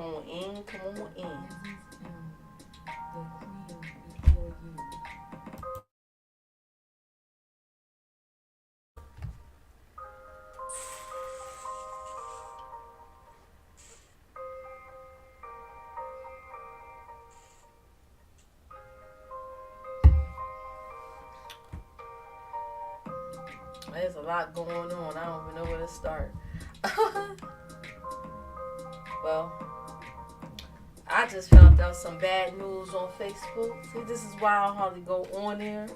on in. Come on in. The queen before you. There's a lot going on. I don't even know where to start. Well, I just found out some bad news on Facebook. See, this is why I don't hardly go on there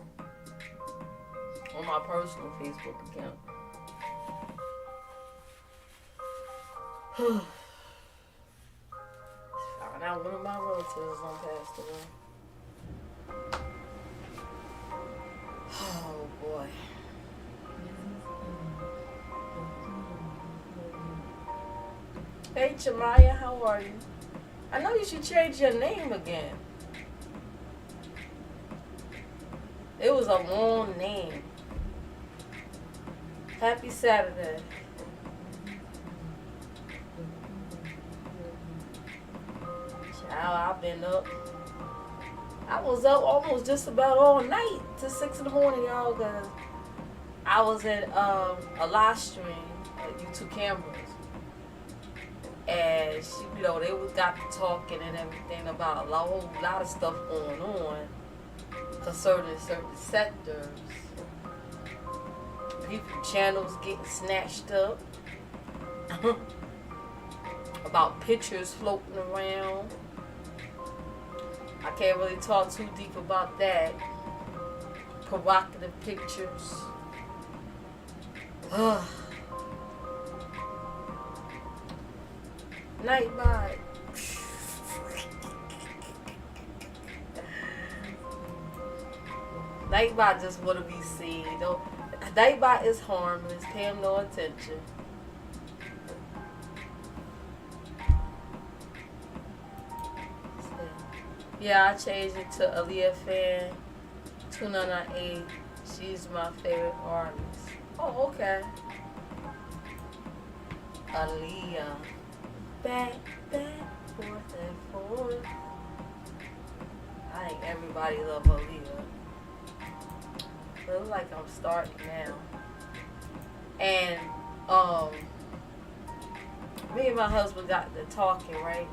on my personal Facebook account. Found out one of my relatives on passed away. Oh boy. Hey Jamaya, how are you? I know you should change your name again. It was a long name. Happy Saturday. Child, I've been up. I was up almost just about all night to 6 in the morning, y'all, because I was at a live stream at YouTube cameras. And she, they got to talking and everything about a whole lot of stuff going on concerning certain sectors. People channels getting snatched up. About pictures floating around. I can't really talk too deep about that. Provocative pictures. Nightbot. Nightbot just want to be seen. Nightbot is harmless. Pay him no attention. Yeah, I changed it to Aaliyah Fan 2998. She's my favorite artist. Oh, okay. Aaliyah. Back, forth and forth. I think everybody love Aaliyah. It looks like I'm starting now. And me and my husband got to talking, right?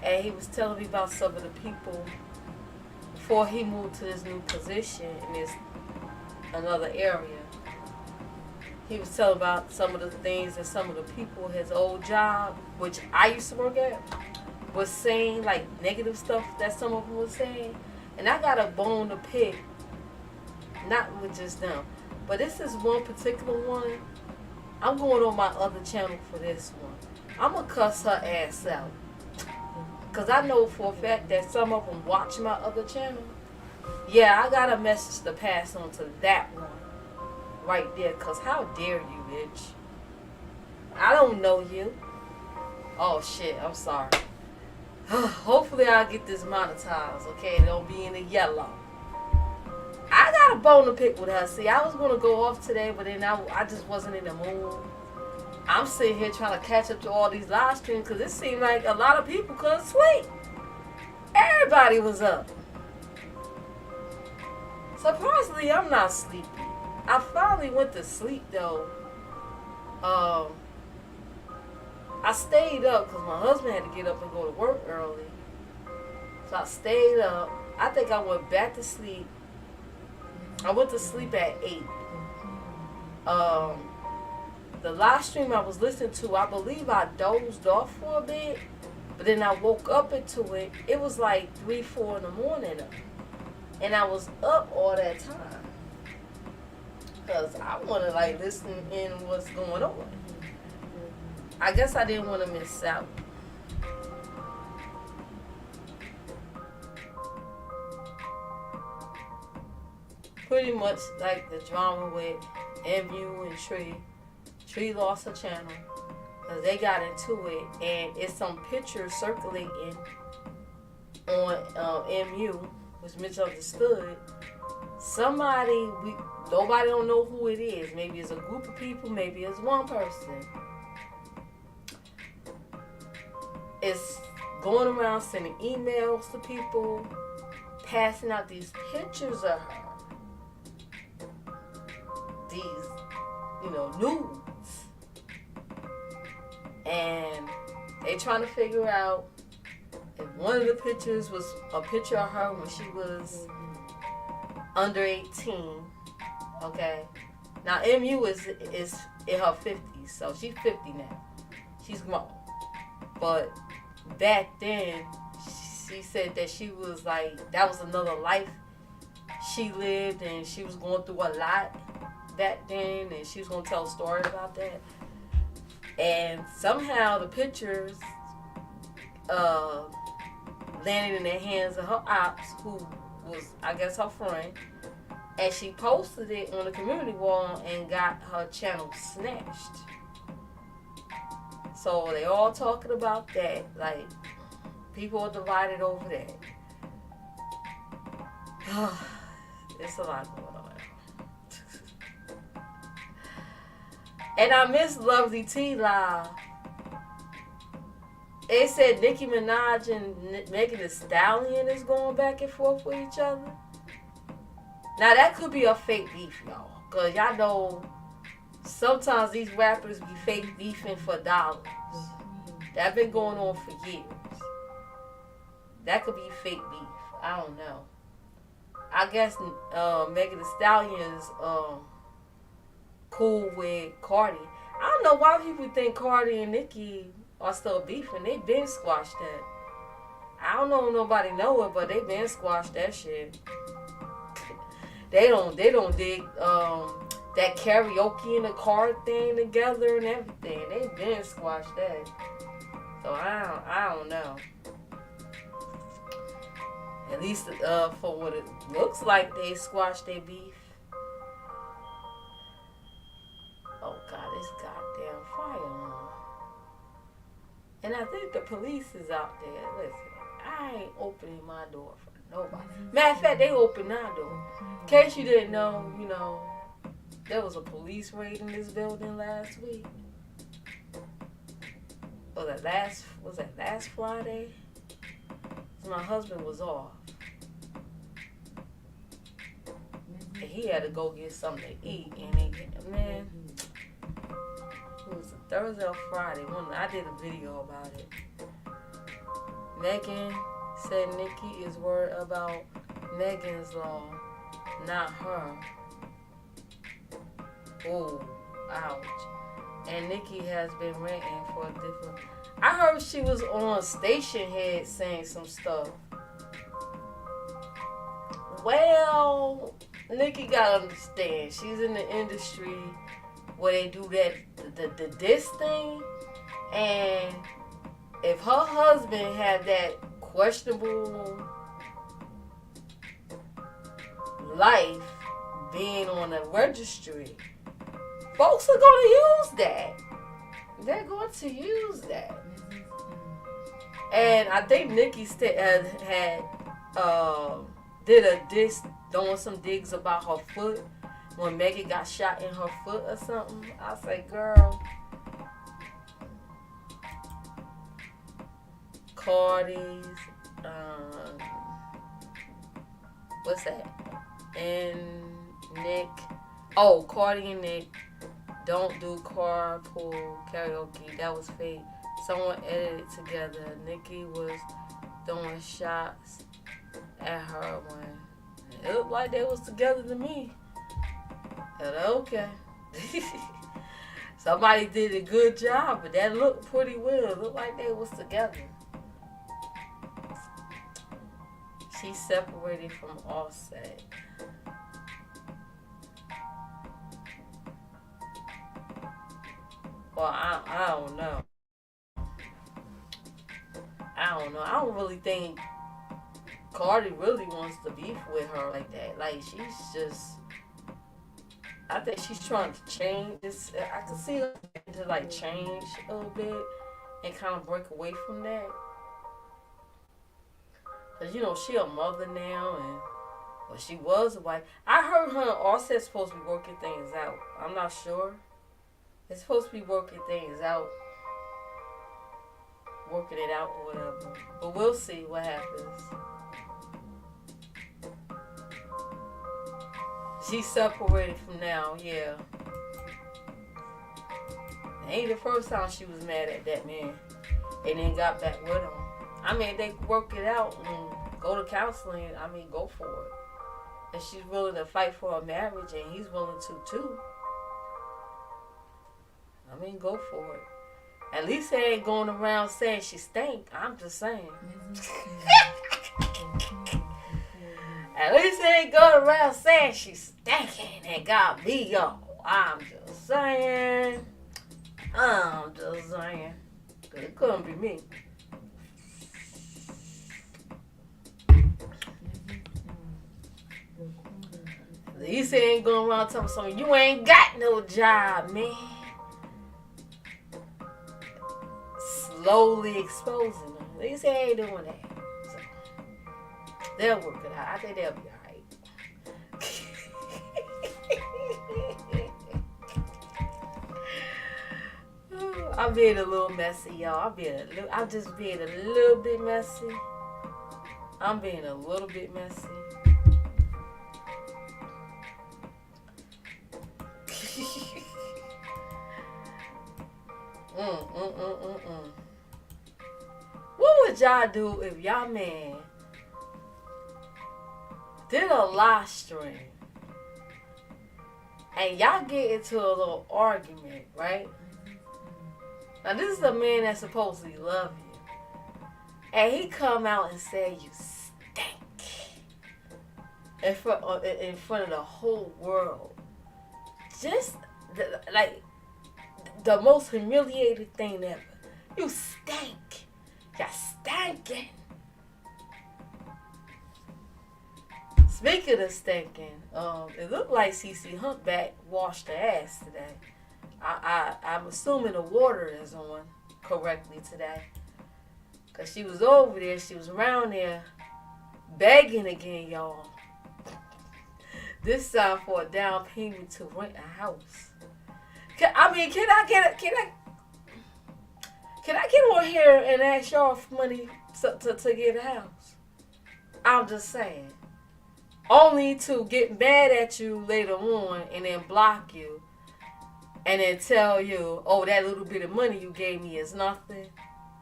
And he was telling me about some of the people before he moved to this new position in this another area. He was telling about some of the things that some of the people, his old job, which I used to work at, was saying, like negative stuff that some of them were saying. And I got a bone to pick, not with just them, but this is one particular one. I'm going on my other channel for this one. I'm going to cuss her ass out. Because I know for a fact that some of them watch my other channel. Yeah, I got a message to pass on to that one. Right there. Because how dare you, bitch. I don't know you. Oh, shit. I'm sorry. Hopefully I'll get this monetized, okay? Don't be in the yellow. I got a bone to pick with her. See, I was going to go off today, but then I just wasn't in the mood. I'm sitting here trying to catch up to all these live streams because it seemed like a lot of people couldn't sleep. Everybody was up. Surprisingly, I'm not sleepy. I finally went to sleep, though. I stayed up because my husband had to get up and go to work early. So I stayed up. I think I went back to sleep. I went to sleep at 8. The live stream I was listening to, I believe I dozed off for a bit, but then I woke up into it. It was like 3, 4 in the morning, and I was up all that time because I want to like listen in what's going on. I guess I didn't want to miss out. Pretty much like the drama with MU and Tree. Tree lost her channel because they got into it, and it's some pictures circulating on MU, which misunderstood. Somebody, nobody don't know who it is. Maybe it's a group of people, maybe it's one person. It's going around sending emails to people, passing out these pictures of her. These, nudes. And they trying to figure out if one of the pictures was a picture of her when she was under 18. Okay. Now MU is in her 50s, so she's 50 now. She's grown. But back then, she said that she was like, that was another life she lived, and she was going through a lot back then, and she was going to tell a story about that. And somehow the pictures landed in the hands of her ops, who was, I guess, her friend. And she posted it on the community wall and got her channel snatched. So they all talking about that. Like, people are divided over that. It's a lot going on. And I miss Lovely T Live. They said Nicki Minaj and Megan Thee Stallion is going back and forth with each other. Now that could be a fake beef, y'all. Cause y'all know sometimes these rappers be fake beefing for dollars. That been going on for years. That could be fake beef. I don't know. I guess Megan Thee Stallion's cool with Cardi. I don't know why people think Cardi and Nicki are still beefing. They been squashed that. I don't know if nobody know it, but they been squashed that shit. They don't dig that karaoke in the car thing together and everything. They been squashed that. So I don't know. At least for what it looks like, they squashed their beef. Oh God, this goddamn fire on. And I think the police is out there. Listen, I ain't opening my door for nobody. Matter of fact, they opened our door. In case you didn't know, there was a police raid in this building last week. Was that last Friday? So my husband was off. And he had to go get something to eat. And man, it was a Thursday or Friday. I did a video about it. Megan said Nicki is worried about Megan's law, not her. Oh, ouch. And Nicki has been ranting for a different... I heard she was on Station Head saying some stuff. Well, Nicki gotta understand. She's in the industry where they do that, the diss thing. And if her husband had that questionable life being on a registry, folks are going to use that. They're going to use that. And I think Nicki did a diss, throwing some digs about her foot when Megan got shot in her foot or something. I say, girl, Cardi's, what's that? And Nick. Oh, Cardi and Nick don't do carpool karaoke. That was fake. Someone edited together. Nicki was throwing shots at her when it looked like they was together to me. And okay. Somebody did a good job, but that looked pretty well. It looked like they was together. She separated from Offset. Well, I don't know. I don't really think Cardi really wants to beef with her like that. Like, she's just... I think she's trying to change this. I can see her to, like, change a little bit and kind of break away from that. Because, she a mother now, and... Well, she was a wife. I heard her and Offset's supposed to be working things out. I'm not sure. They're supposed to be working things out. working it out or whatever. But we'll see what happens. She's separated from now, yeah. It ain't the first time she was mad at that man and then got back with him. I mean, they work it out and go to counseling. I mean, go for it. And she's willing to fight for her marriage, and he's willing to too. I mean, go for it. At least they ain't going around saying she stink. I'm just saying. At least they ain't going around saying she's stinking and got me, yo. I'm just saying. It couldn't be me. At least they ain't going around telling someone, you ain't got no job, man. Slowly exposing them. At least they ain't doing that. So, they'll work it out. I think they'll be alright. I'm being a little messy, y'all. I'm just being a little bit messy. I'm being a little bit messy. What would y'all do if y'all man did a live stream and y'all get into a little argument, right? Now this is a man that supposedly love you, and he come out and say you stink in front of the whole world. Just like the most humiliating thing ever. You stink. You're stinking. Speaking of stinking, it looked like CC Humpback washed her ass today. I'm assuming the water is on correctly today. Because she was over there, she was around there begging again, y'all. This time for a down payment to rent a house. Can I get on here and ask y'all for money to get a house? I'm just saying. Only to get mad at you later on and then block you and then tell you, oh, that little bit of money you gave me is nothing,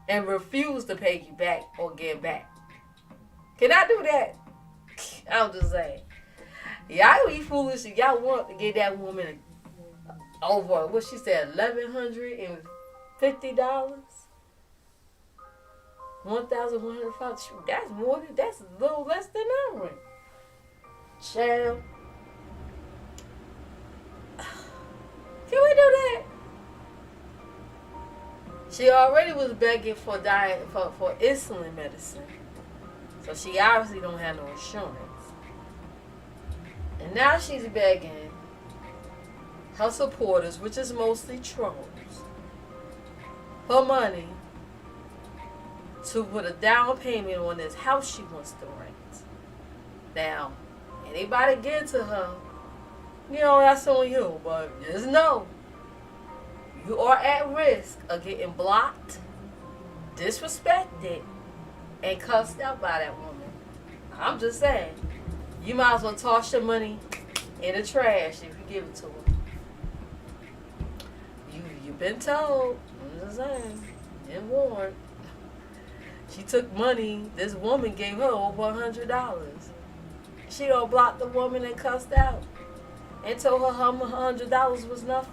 and refuse to pay you back or get back. Can I do that? I'm just saying. Y'all be foolish if y'all want to get that woman over, what she said, $1,150? $1,105. Shoot, that's more than, that's a little less than our rent. Child. Can we do that? She already was begging for diet for insulin medicine. So she obviously don't have no insurance. And now she's begging her supporters, which is mostly trolls, for money to put a down payment on this house she wants to rent. Now, anybody get to her, you know, that's on you, but just know you are at risk of getting blocked, disrespected, and cussed out by that woman. I'm just saying, you might as well toss your money in the trash if you give it to her. You've been told. I'm just saying, and warned. She took money. This woman gave her over $100. She don't block the woman and cussed out and told her $100 was nothing.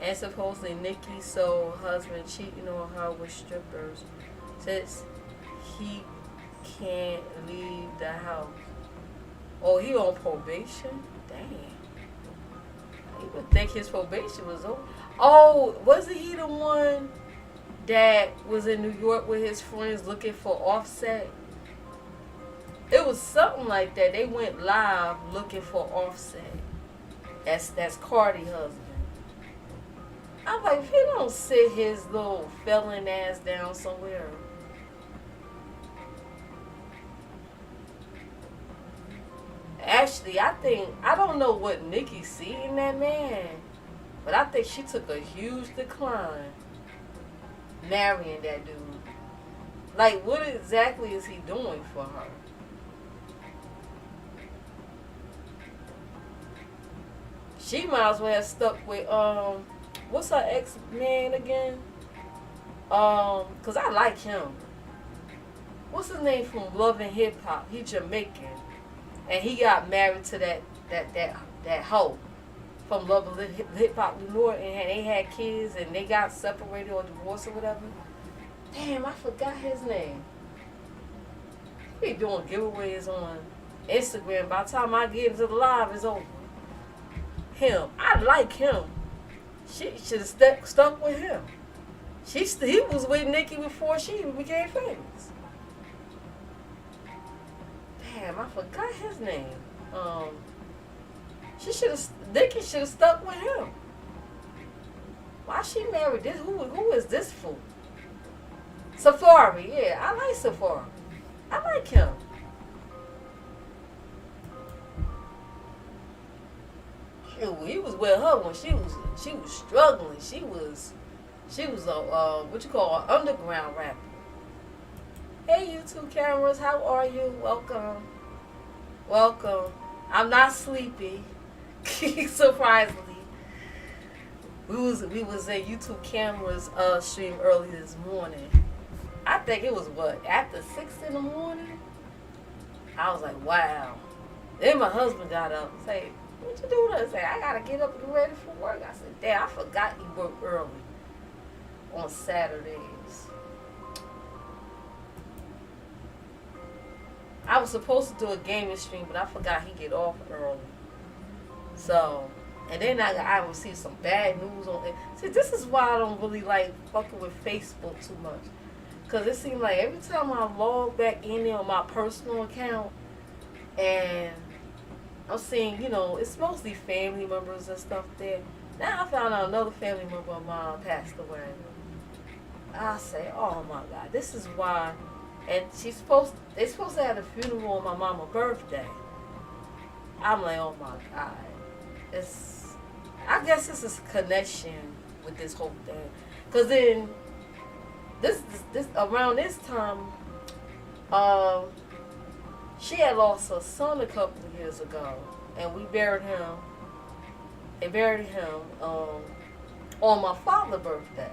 And supposedly Nikki saw her husband cheating on her with strippers since he can't leave the house. Oh, he on probation? Damn. You would think his probation was over. Oh, wasn't he the one that was in New York with his friends looking for Offset? It was something like that. They went live looking for Offset. That's Cardi's husband. I'm like, if he don't sit his little felon ass down somewhere. Actually, I don't know what Nikki see in that man. But I think she took a huge decline marrying that dude. Like, what exactly is he doing for her? She might as well have stuck with what's her ex man again? Cause I like him. What's his name from Love and Hip Hop? He Jamaican, and he got married to that hoe from Love and Hip Hop New York, and they had kids, and they got separated or divorced or whatever. Damn, I forgot his name. He be doing giveaways on Instagram. By the time I get into the live, it's over. Him, I like him. She should have stuck with him. He was with Nicki before she even became famous. Damn, I forgot his name. Nicki should have stuck with him. Why she married this? Who is this fool? Safari, yeah, I like Safari. I like him. Shoot, he was with her when she was struggling. She was a what you call an underground rapper. Hey, YouTube cameras, how are you? Welcome, welcome. I'm not sleepy. Surprisingly, we was at YouTube cameras stream early this morning. I think it was after 6 in the morning. I was like, wow. Then my husband got up and said, "What you doing?" I said, "I gotta get up and get ready for work." I said, "Damn, I forgot you work early on Saturdays." I was supposed to do a gaming stream, but I forgot he get off early. So, and then I received some bad news on it. See, this is why I don't really like fucking with Facebook too much. Because it seems like every time I log back in there on my personal account and I'm seeing, it's mostly family members and stuff there. Now I found out another family member of mine passed away. I say, oh my God, this is why. And they're supposed to have a funeral on my mama's birthday. I'm like, oh my God. I guess this is a connection with this whole thing. Because then, this around this time, she had lost her son a couple of years ago, and we buried him. They buried him on my father's birthday.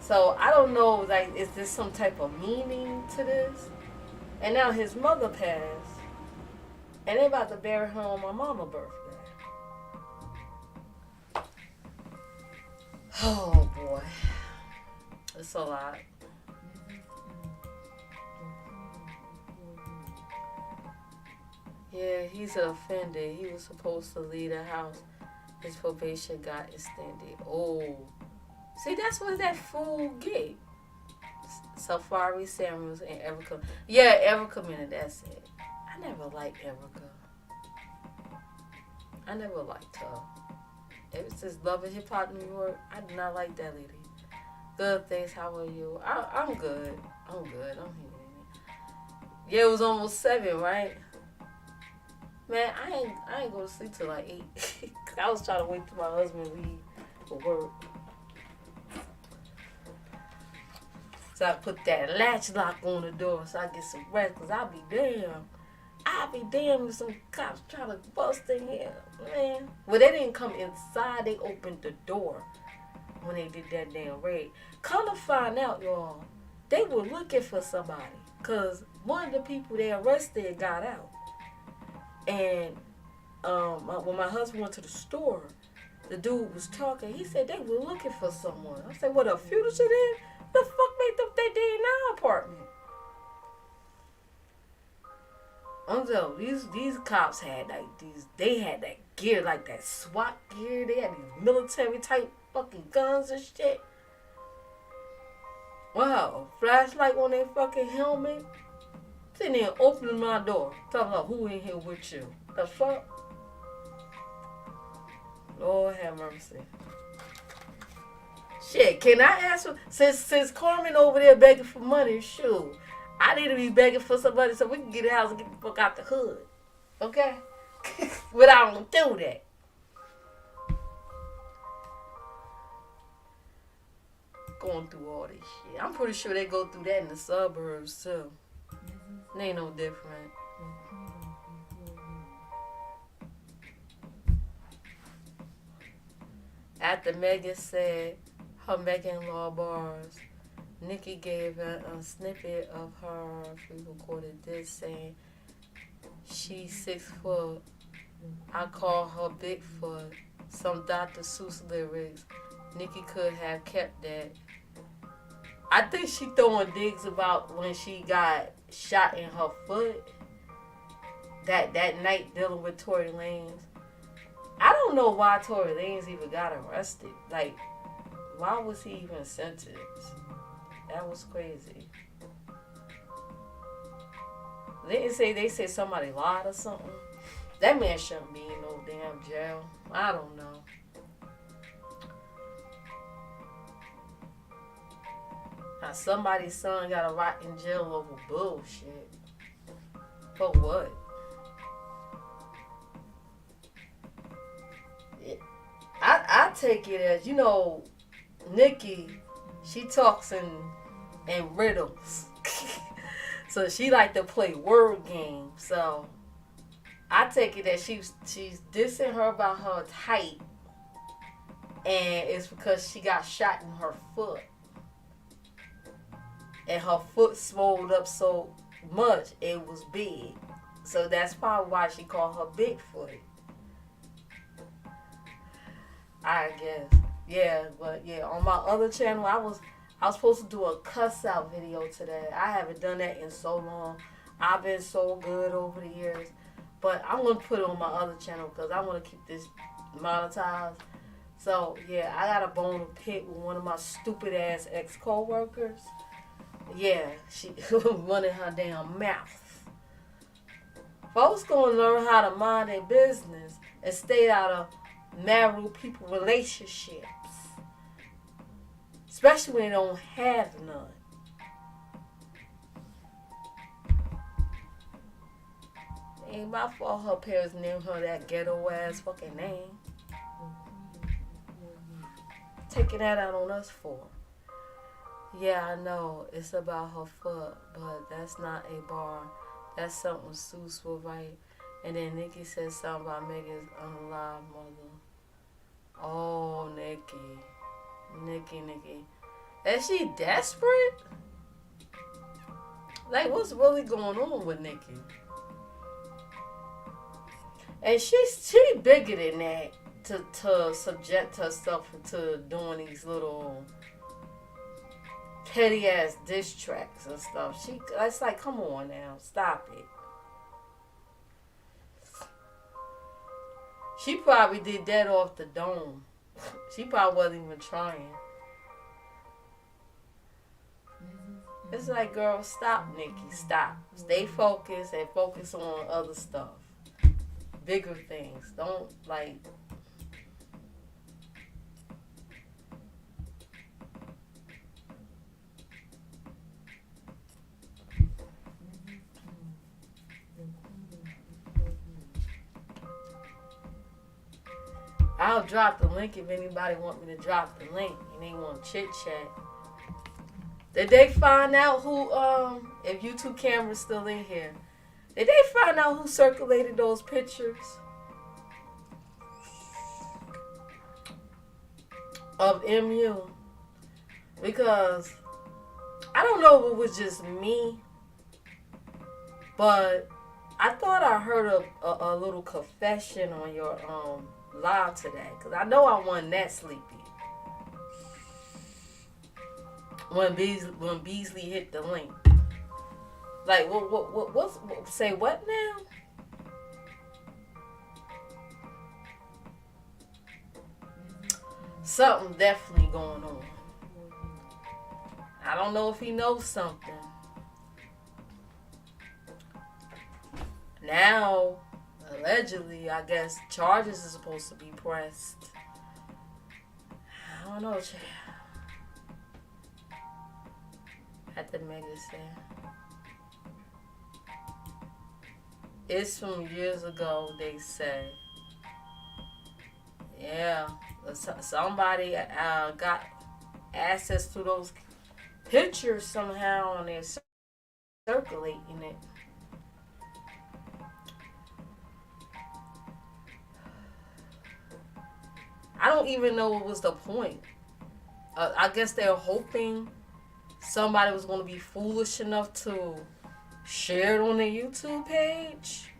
So I don't know, like, is there some type of meaning to this? And now his mother passed, and they about to bury her on my mama's birthday. Oh boy, it's a lot. Yeah, he's offended. He was supposed to leave the house. His probation got extended. Oh, see, that's what that fool get. Safari Samuels and Erica. Yeah, Erica Minute, that's it. I never liked Erica. I never liked her. Ever since Love and Hip Hop New York, I did not like that lady. Good, thanks. How are you? I'm good. I'm good. I'm here. Yeah, it was almost 7, right? Man, I ain't go to sleep till like 8. I was trying to wait till my husband leave for work. So I put that latch lock on the door so I get some rest. Cause I'll be damn if some cops try to bust in here, man. Well, they didn't come inside. They opened the door when they did that damn raid. Come to find out, y'all, they were looking for somebody. Cause one of the people they arrested got out. And when my husband went to the store, the dude was talking. He said they were looking for someone. I said, what, a fugitive? The fuck made them think they in our apartment? These cops had they had that gear, like that SWAT gear. They had these military type fucking guns and shit. Wow, flashlight on their fucking helmet. Sitting there opening my door, talking about who in here with you. The fuck? Lord have mercy. Shit, can I ask you, since Carmen over there begging for money, shoot, I need to be begging for somebody so we can get a house and get the fuck out the hood. Okay? But I don't do that. going through all this shit. I'm pretty sure they go through that in the suburbs too. It ain't no different. After Megan said her Megan-Law bars, Nicki gave a snippet of her pre-recorded this saying, "She's 6 foot. I call her Bigfoot." Some Dr. Seuss lyrics. Nicki could have kept that. I think she throwing digs about when she got shot in her foot that night dealing with Tory Lanez. I don't know why Tory Lanez even got arrested. Like, why was he even sentenced? That was crazy. They said somebody lied or something. That man shouldn't be in no damn jail. I don't know. Now somebody's son got to rot in jail over bullshit. For what? I take it as, Nicki, she talks in riddles. So she like to play word games. So I take it that she's dissing her about her height, and it's because she got shot in her foot. And her foot swelled up so much it was big. So that's probably why she called her Bigfoot. I guess. Yeah, but yeah, on my other channel I was supposed to do a cuss out video today. I haven't done that in so long. I've been so good over the years. But I'm going to put it on my other channel because I want to keep this monetized. So, yeah, I got a bone to pick with one of my stupid ass ex-co-workers. Yeah, she running her damn mouth. Folks going to learn how to mind their business and stay out of married people relationships. Especially when they don't have none. Ain't my fault her parents named her that ghetto ass fucking name. Taking that out on us for. Yeah, I know it's about her foot, but that's not a bar. That's something Seuss will write. And then Nicki said something about Megan's unalive mother. Oh, Nicki. Is she desperate? Like, what's really going on with Nicki? And she bigger than that to subject herself to doing these little petty ass diss tracks and stuff. It's like, come on now, stop it. She probably did that off the dome. She probably wasn't even trying. It's like, girl, stop, Nicki, stop. Stay focused and focus on other stuff. Bigger things. Don't, like... I'll drop the link if anybody want me to drop the link and they want to chit chat. Did they find out who, if YouTube camera's still in here, did they find out who circulated those pictures of MU? Because I don't know if it was just me, but I thought I heard a little confession on your live today, because I know I wasn't that sleepy when Beasley hit the link. Like, what say what now? Something definitely going on. I don't know if he knows something. Now, allegedly, I guess charges are supposed to be pressed. I don't know, child. At the Mega said. It's from years ago, they say. Yeah, somebody got access to those pictures somehow and they're circulating it. I don't even know what was the point. I guess they're hoping somebody was going to be foolish enough to share it on their YouTube page.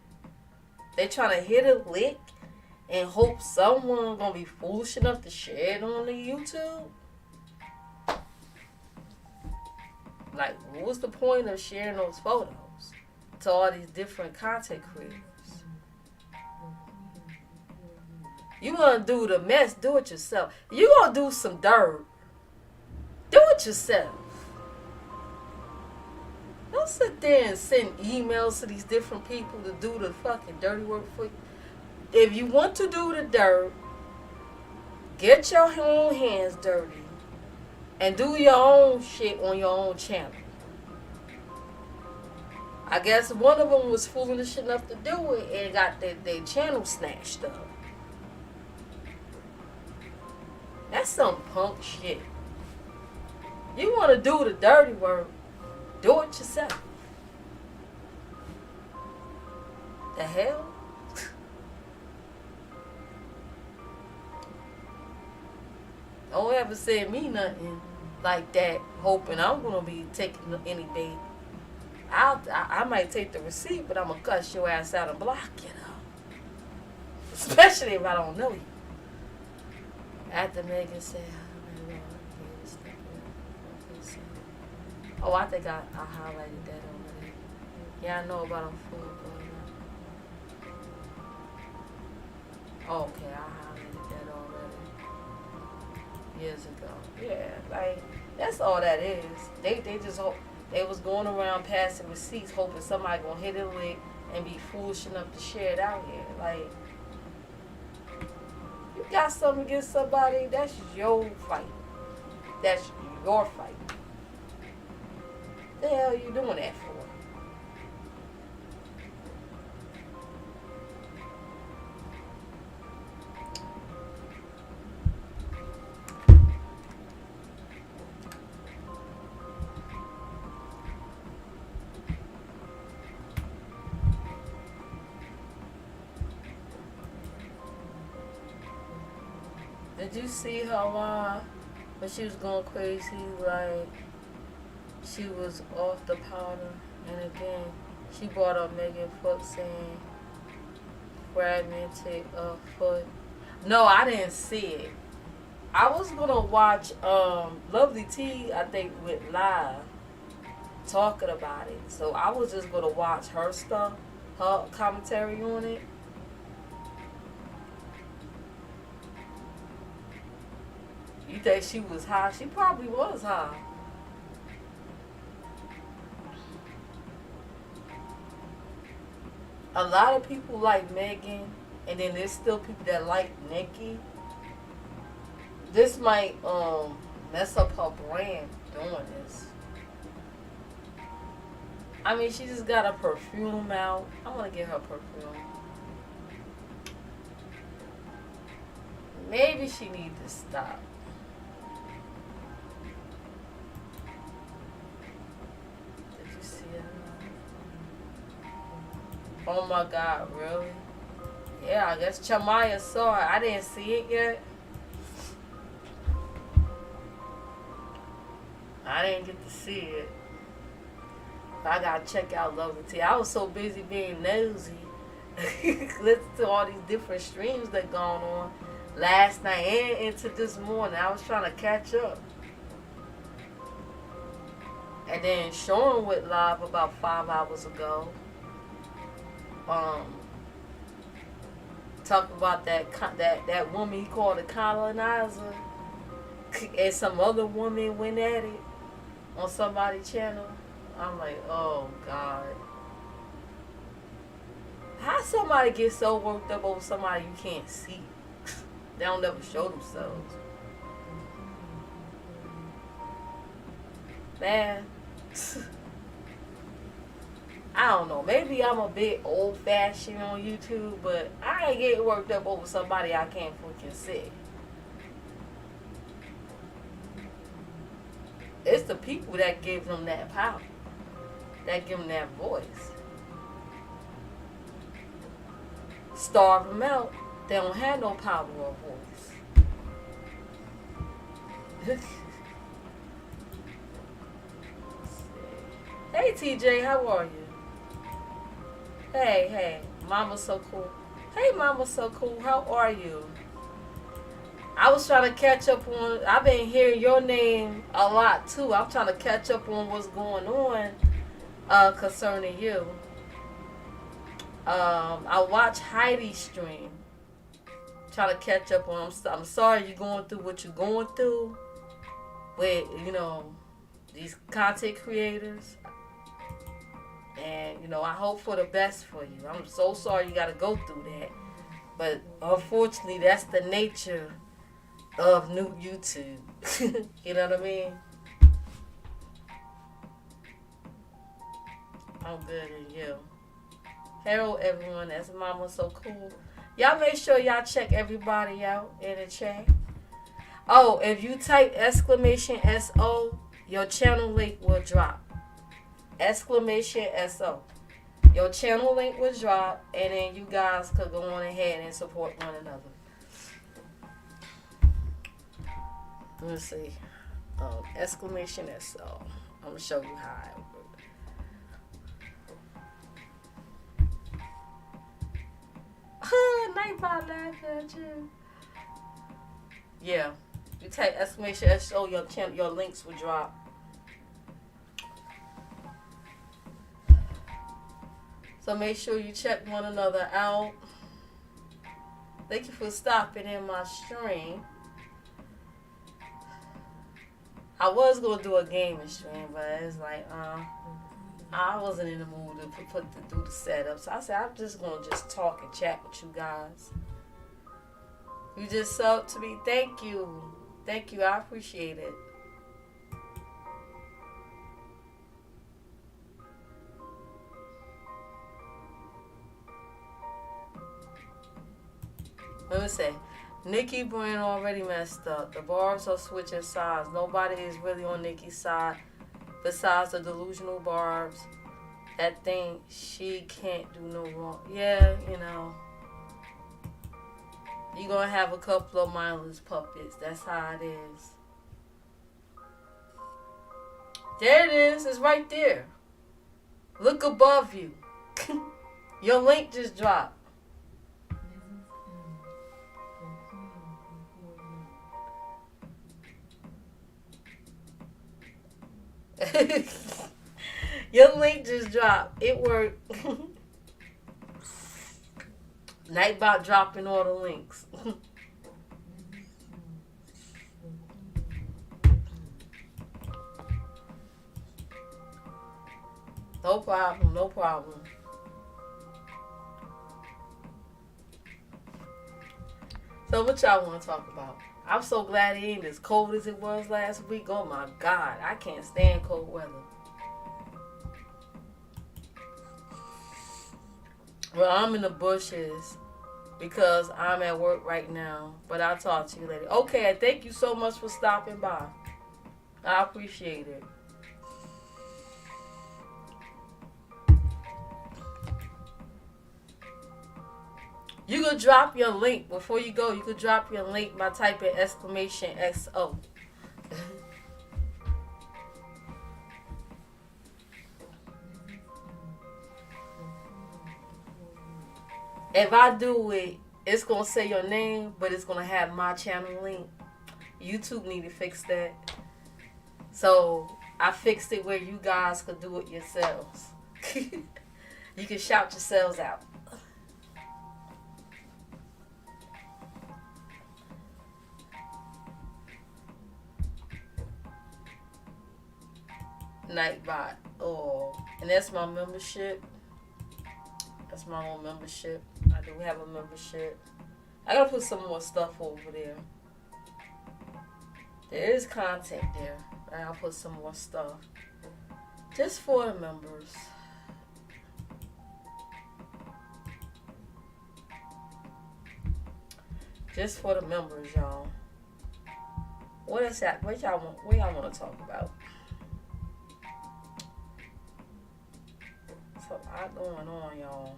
They trying to hit a lick and hope someone going to be foolish enough to share it on their YouTube. Like, what was the point of sharing those photos to all these different content creators? You want to do the mess, do it yourself. You going to do some dirt, do it yourself. Don't sit there and send emails to these different people to do the fucking dirty work for you. If you want to do the dirt, get your own hands dirty and do your own shit on your own channel. I guess one of them was foolish enough to do it and got their channel snatched up. That's some punk shit. You want to do the dirty work, do it yourself. The hell? Don't ever send me nothing like that, hoping I'm gonna be taking any bait. I might take the receipt, but I'm gonna cuss your ass out and block you, though. Especially if I don't know you. After Megan said, oh, I think I highlighted that already. Yeah, I know about them food, but oh, okay, I highlighted that already years ago. Yeah, like that's all that is. They just hope they was going around passing receipts, hoping somebody gonna hit it with and be foolish enough to share it out here. Like, you got something against somebody, that's your fight. That's your fight. The hell you doing that for? Did you see her when she was going crazy, like she was off the powder, and again she brought up Megan Fox saying fragmented foot. No, I didn't see it. I was gonna watch Lovely T, I think, went live talking about it, so I was just gonna watch her stuff, her commentary on it. You think she was high? She probably was high. A lot of people like Megan, and then there's still people that like Nicki. This might mess up her brand doing this. I mean, she just got a perfume out. I want to get her perfume. Maybe she needs to stop. Oh my God, really? Yeah, I guess Chamaya saw it. I didn't see it yet. I didn't get to see it. I gotta check out Lovely T. I was so busy being nosy. Listen to all these different streams that going on last night and into this morning. I was trying to catch up. And then Sean went live about 5 hours ago. Talking about that woman he called a colonizer, and some other woman went at it on somebody's channel. I'm like, oh God, how somebody get so worked up over somebody you can't see? They don't ever show themselves, man. I don't know. Maybe I'm a bit old-fashioned on YouTube, but I ain't getting worked up over somebody I can't fucking see. It's the people that give them that power, that give them that voice. Starve them out, they don't have no power or voice. Hey TJ, how are you? Hey, Mama's so cool. Hey, Mama's so cool. How are you? I was trying to catch up on. I've been hearing your name a lot too. I'm trying to catch up on what's going on concerning you. I watch Heidi's stream. Trying to catch up on. I'm sorry you're going through what you're going through with these content creators. And I hope for the best for you. I'm so sorry you got to go through that. But unfortunately, that's the nature of new YouTube. You know what I mean? I'm good and you. Hello everyone, that's Mama so cool. Y'all make sure y'all check everybody out in the chat. Oh, if you type exclamation SO, your channel link will drop. Exclamation SO. Your channel link will drop, and then you guys could go on ahead and support one another. Let me see. Exclamation SO. I'm going to show you how it works. Nightbot laughing at you. Yeah. You type exclamation SO, your links will drop. So make sure you check one another out. Thank you for stopping in my stream. I was going to do a gaming stream, but it's like, I wasn't in the mood to do the setup. So I said, I'm just going to just talk and chat with you guys. You just subbed to me. Thank you. Thank you. I appreciate it. Let me say, Nikki Brand already messed up. The barbs are switching sides. Nobody is really on Nikki's side besides the delusional barbs that think she can't do no wrong. Yeah, you're going to have a couple of mindless puppets. That's how it is. There it is. It's right there. Look above you. Your link just dropped. Your link just dropped. It worked. Nightbot dropping all the links. No problem, no problem. So what y'all want to talk about? I'm so glad it ain't as cold as it was last week. Oh my God, I can't stand cold weather. Well, I'm in the bushes because I'm at work right now. But I'll talk to you later. Okay, thank you so much for stopping by. I appreciate it. You could drop your link before you go. You could drop your link by typing exclamation XO. If I do it, it's going to say your name, but it's going to have my channel link. YouTube need to fix that. So I fixed it where you guys could do it yourselves. You can shout yourselves out. Nightbot. Oh, and that's my membership. That's my own membership. I do have a membership. I gotta put some more stuff over there. There is content there. I'll put some more stuff. Just for the members. Just for the members, y'all. What is that? What y'all want to talk about? lot going on, y'all.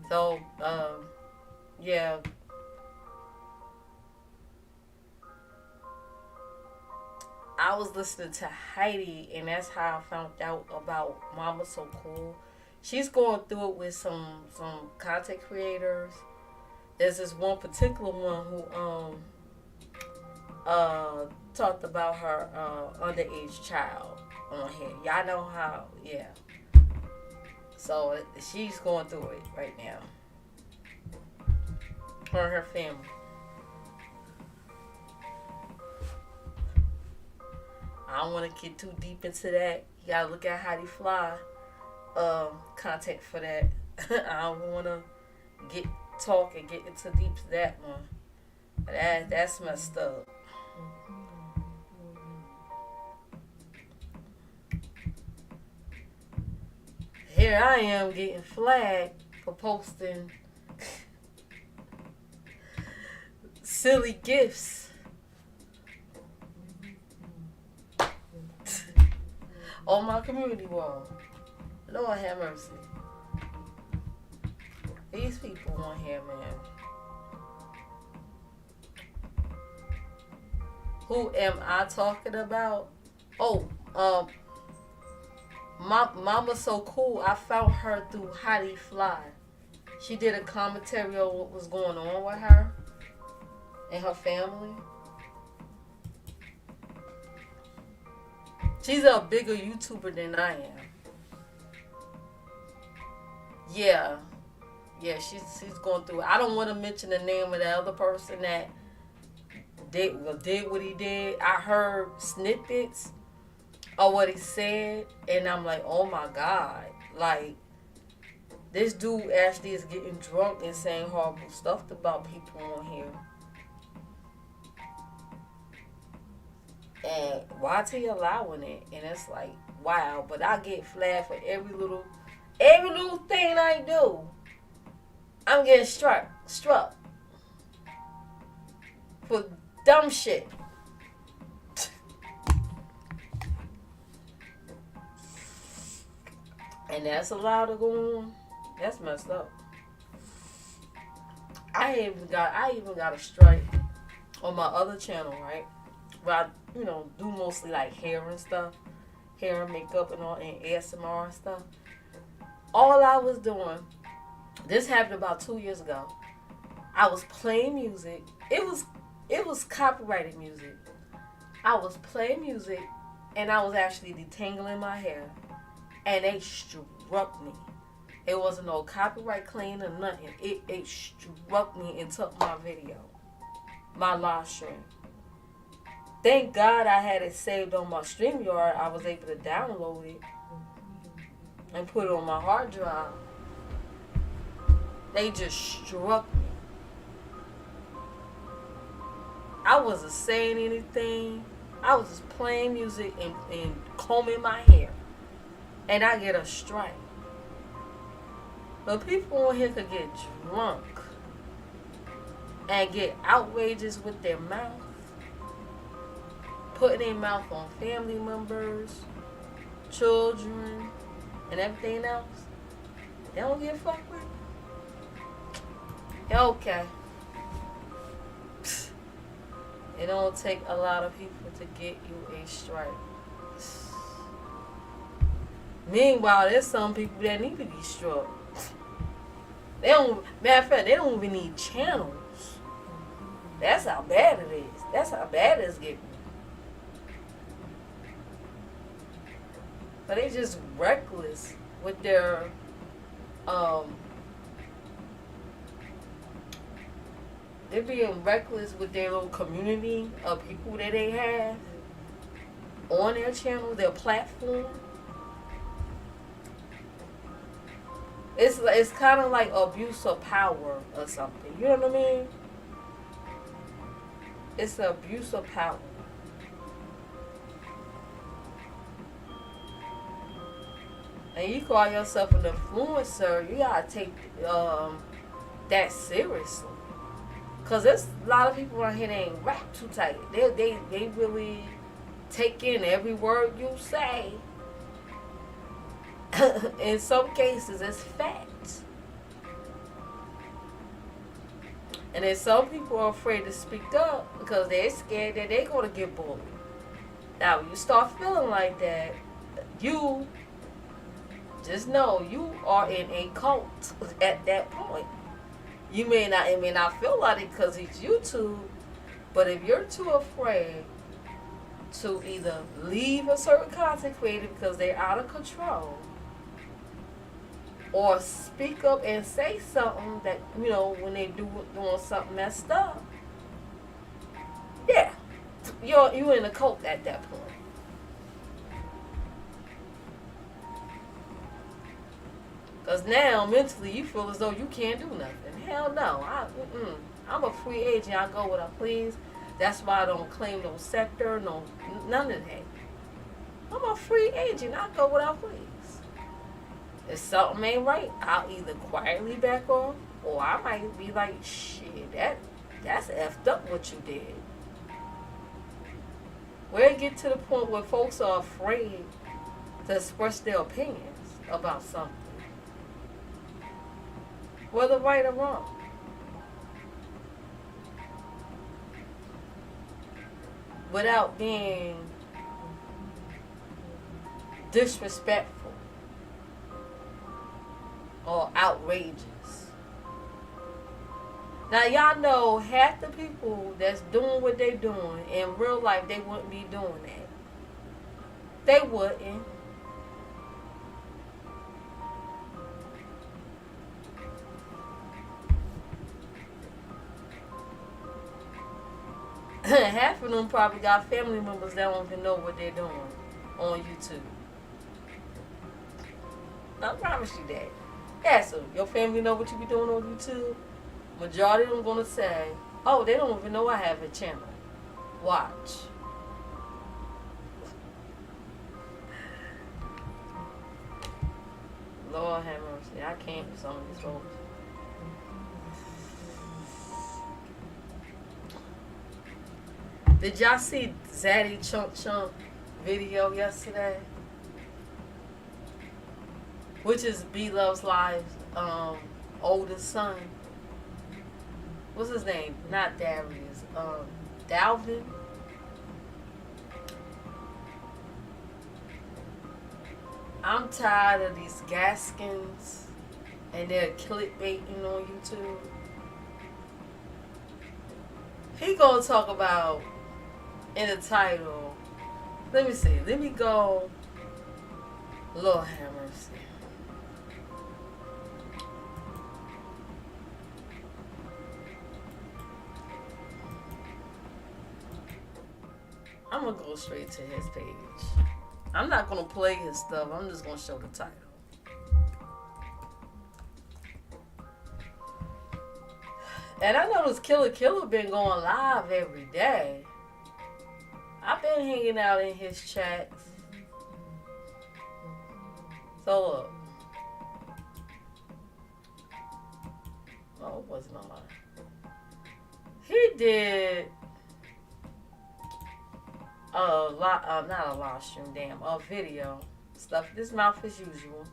So, yeah. I was listening to Heidi, and that's how I found out about Mama So Cool. She's going through it with some content creators. There's this one particular one who talked about her underage child on here. Y'all know how, yeah. So she's going through it right now. Her and her family. I don't want to get too deep into that. You gotta look at Heidi Fly content for that. I don't want to get into deep to that one. That's messed up. Here I am getting flagged for posting silly gifts on my community wall. Lord have mercy. These people on here, man. Who am I talking about? Oh, Mama So Cool. I found her through Heidi Fly. She did a commentary on what was going on with her and her family. She's a bigger YouTuber than I am. Yeah, she's going through it. I don't want to mention the name of the other person that did what he did. I heard snippets of what he said, and I'm like, oh my God. Like, this dude actually is getting drunk and saying horrible stuff about people on here. And why's he allowing it? And it's like, wow. But I get flagged for every little thing I do. I'm getting struck for dumb shit. And that's allowed to go on. That's messed up. I even got a strike on my other channel, right? Where I, do mostly like hair and stuff, hair and makeup and all, and ASMR and stuff. All I was doing, this happened about 2 years ago. I was playing music. It was copyrighted music. I was playing music, and I was actually detangling my hair, and they struck me. It wasn't no copyright claim or nothing. It struck me and took my video, my live stream. Thank God I had it saved on my StreamYard. I was able to download it and put it on my hard drive. They just struck me. I wasn't saying anything. I was just playing music and combing my hair. And I get a strike. But people on here could get drunk and get outrageous with their mouth. Putting their mouth on family members, children, and everything else. They don't get fucked with. Okay. It don't take a lot of people to get you a strike. Meanwhile, there's some people that need to be struck. They don't. Matter of fact, they don't even need channels. That's how bad it is. That's how bad it's getting. But they just reckless with their they're being reckless with their little community of people that they have on their channel, their platform. It's kind of like abuse of power or something. You know what I mean? It's abuse of power. And you call yourself an influencer, you gotta take that seriously. Cause there's a lot of people around here that ain't rap too tight. They really take in every word you say. In some cases, it's facts. And then some people are afraid to speak up because they're scared that they're going to get bullied. Now, when you start feeling like that, you just know you are in a cult at that point. It may not feel like it because it's YouTube, but if you're too afraid to either leave a certain content creator because they're out of control, or speak up and say something that, when they doing something messed up, yeah, you're in a cult at that point. Because now, mentally, you feel as though you can't do nothing. Hell no. I'm a free agent. I go what I please. That's why I don't claim no sector, none of that. I'm a free agent. I go what I please. If something ain't right, I'll either quietly back off, or I might be like, shit, that's effed up what you did. Where it get to the point where folks are afraid to express their opinions about something, whether right or wrong. Without being disrespectful or outrageous. Now y'all know half the people that's doing what they doing in real life, they wouldn't be doing that. They wouldn't. Half of them probably got family members that don't even know what they're doing on YouTube. I promise you that. Yeah, so your family know what you be doing on YouTube? Majority of them gonna say, oh, they don't even know I have a channel. Watch. Lord have mercy. I can't with some of these folks. Did y'all see Zaddy Chunk Chunk video yesterday? Which is B Love's Live's oldest son. What's his name? Not Darius. Dalvin. I'm tired of these Gaskins and their clickbaiting on YouTube. He gonna talk about in the title. Let me see. Let me go. Lord have mercy. I'm gonna go straight to his page. I'm not gonna play his stuff. I'm just gonna show the title. And I know this Killer been going live every day. I've been hanging out in his chats. So look. Oh, it wasn't on. He did not a live stream, a video. Stuffed his mouth as usual.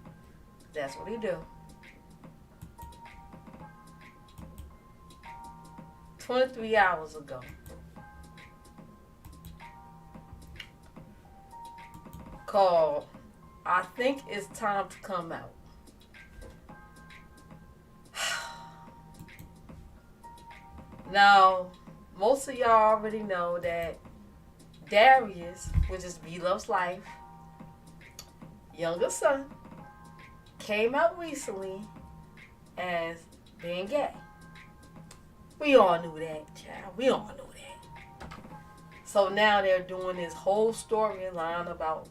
That's what he do. 23 hours ago. Called, I Think It's Time to Come Out. Now, most of y'all already know that Darius, which is B Love's Life, younger son, came out recently as being gay. We all knew that, child. We all knew that. So now they're doing this whole storyline about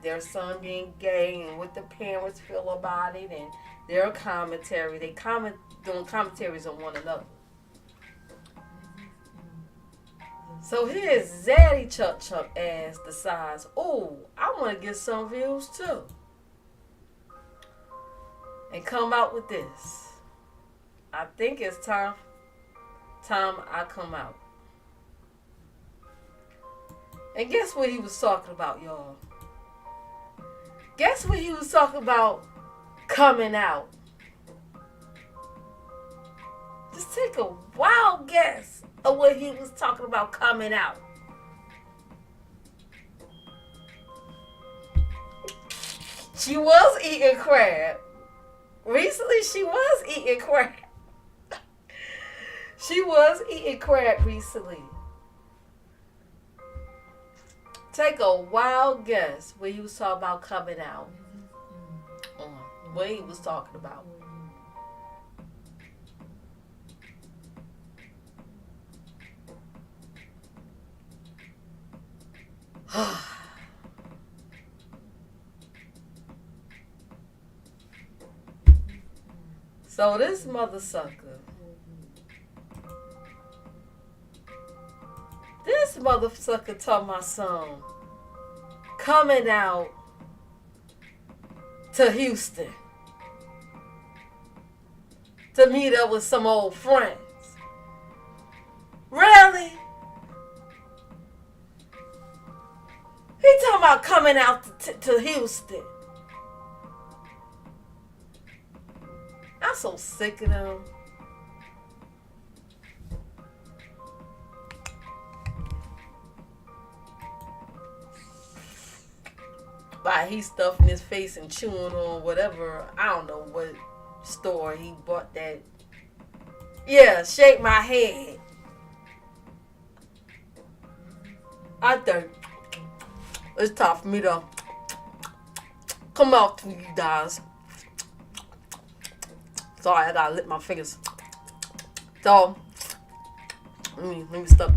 their son being gay and what the parents feel about it and their commentary. They doing commentaries on one another. So here's Zaddy Chuck Chuck ass decides, oh, I want to get some views too. And come out with this. I think it's time time I come out. And guess what he was talking about, y'all? Guess what he was talking about coming out? Just take a wild guess of what he was talking about coming out. She was eating crab. Recently, she was eating crab. She was eating crab recently. Take a wild guess what he was talking about coming out. What he was talking about. So this mother sucker. This mother sucker told my son coming out to Houston to meet up with some old friends. Really? He talking about coming out to Houston. I'm so sick of them. By he stuffing his face and chewing on whatever. I don't know what store he bought that. Yeah, shake my head. I think it's time for me to come out to you guys. Sorry, I gotta lick my fingers. So, let me stuff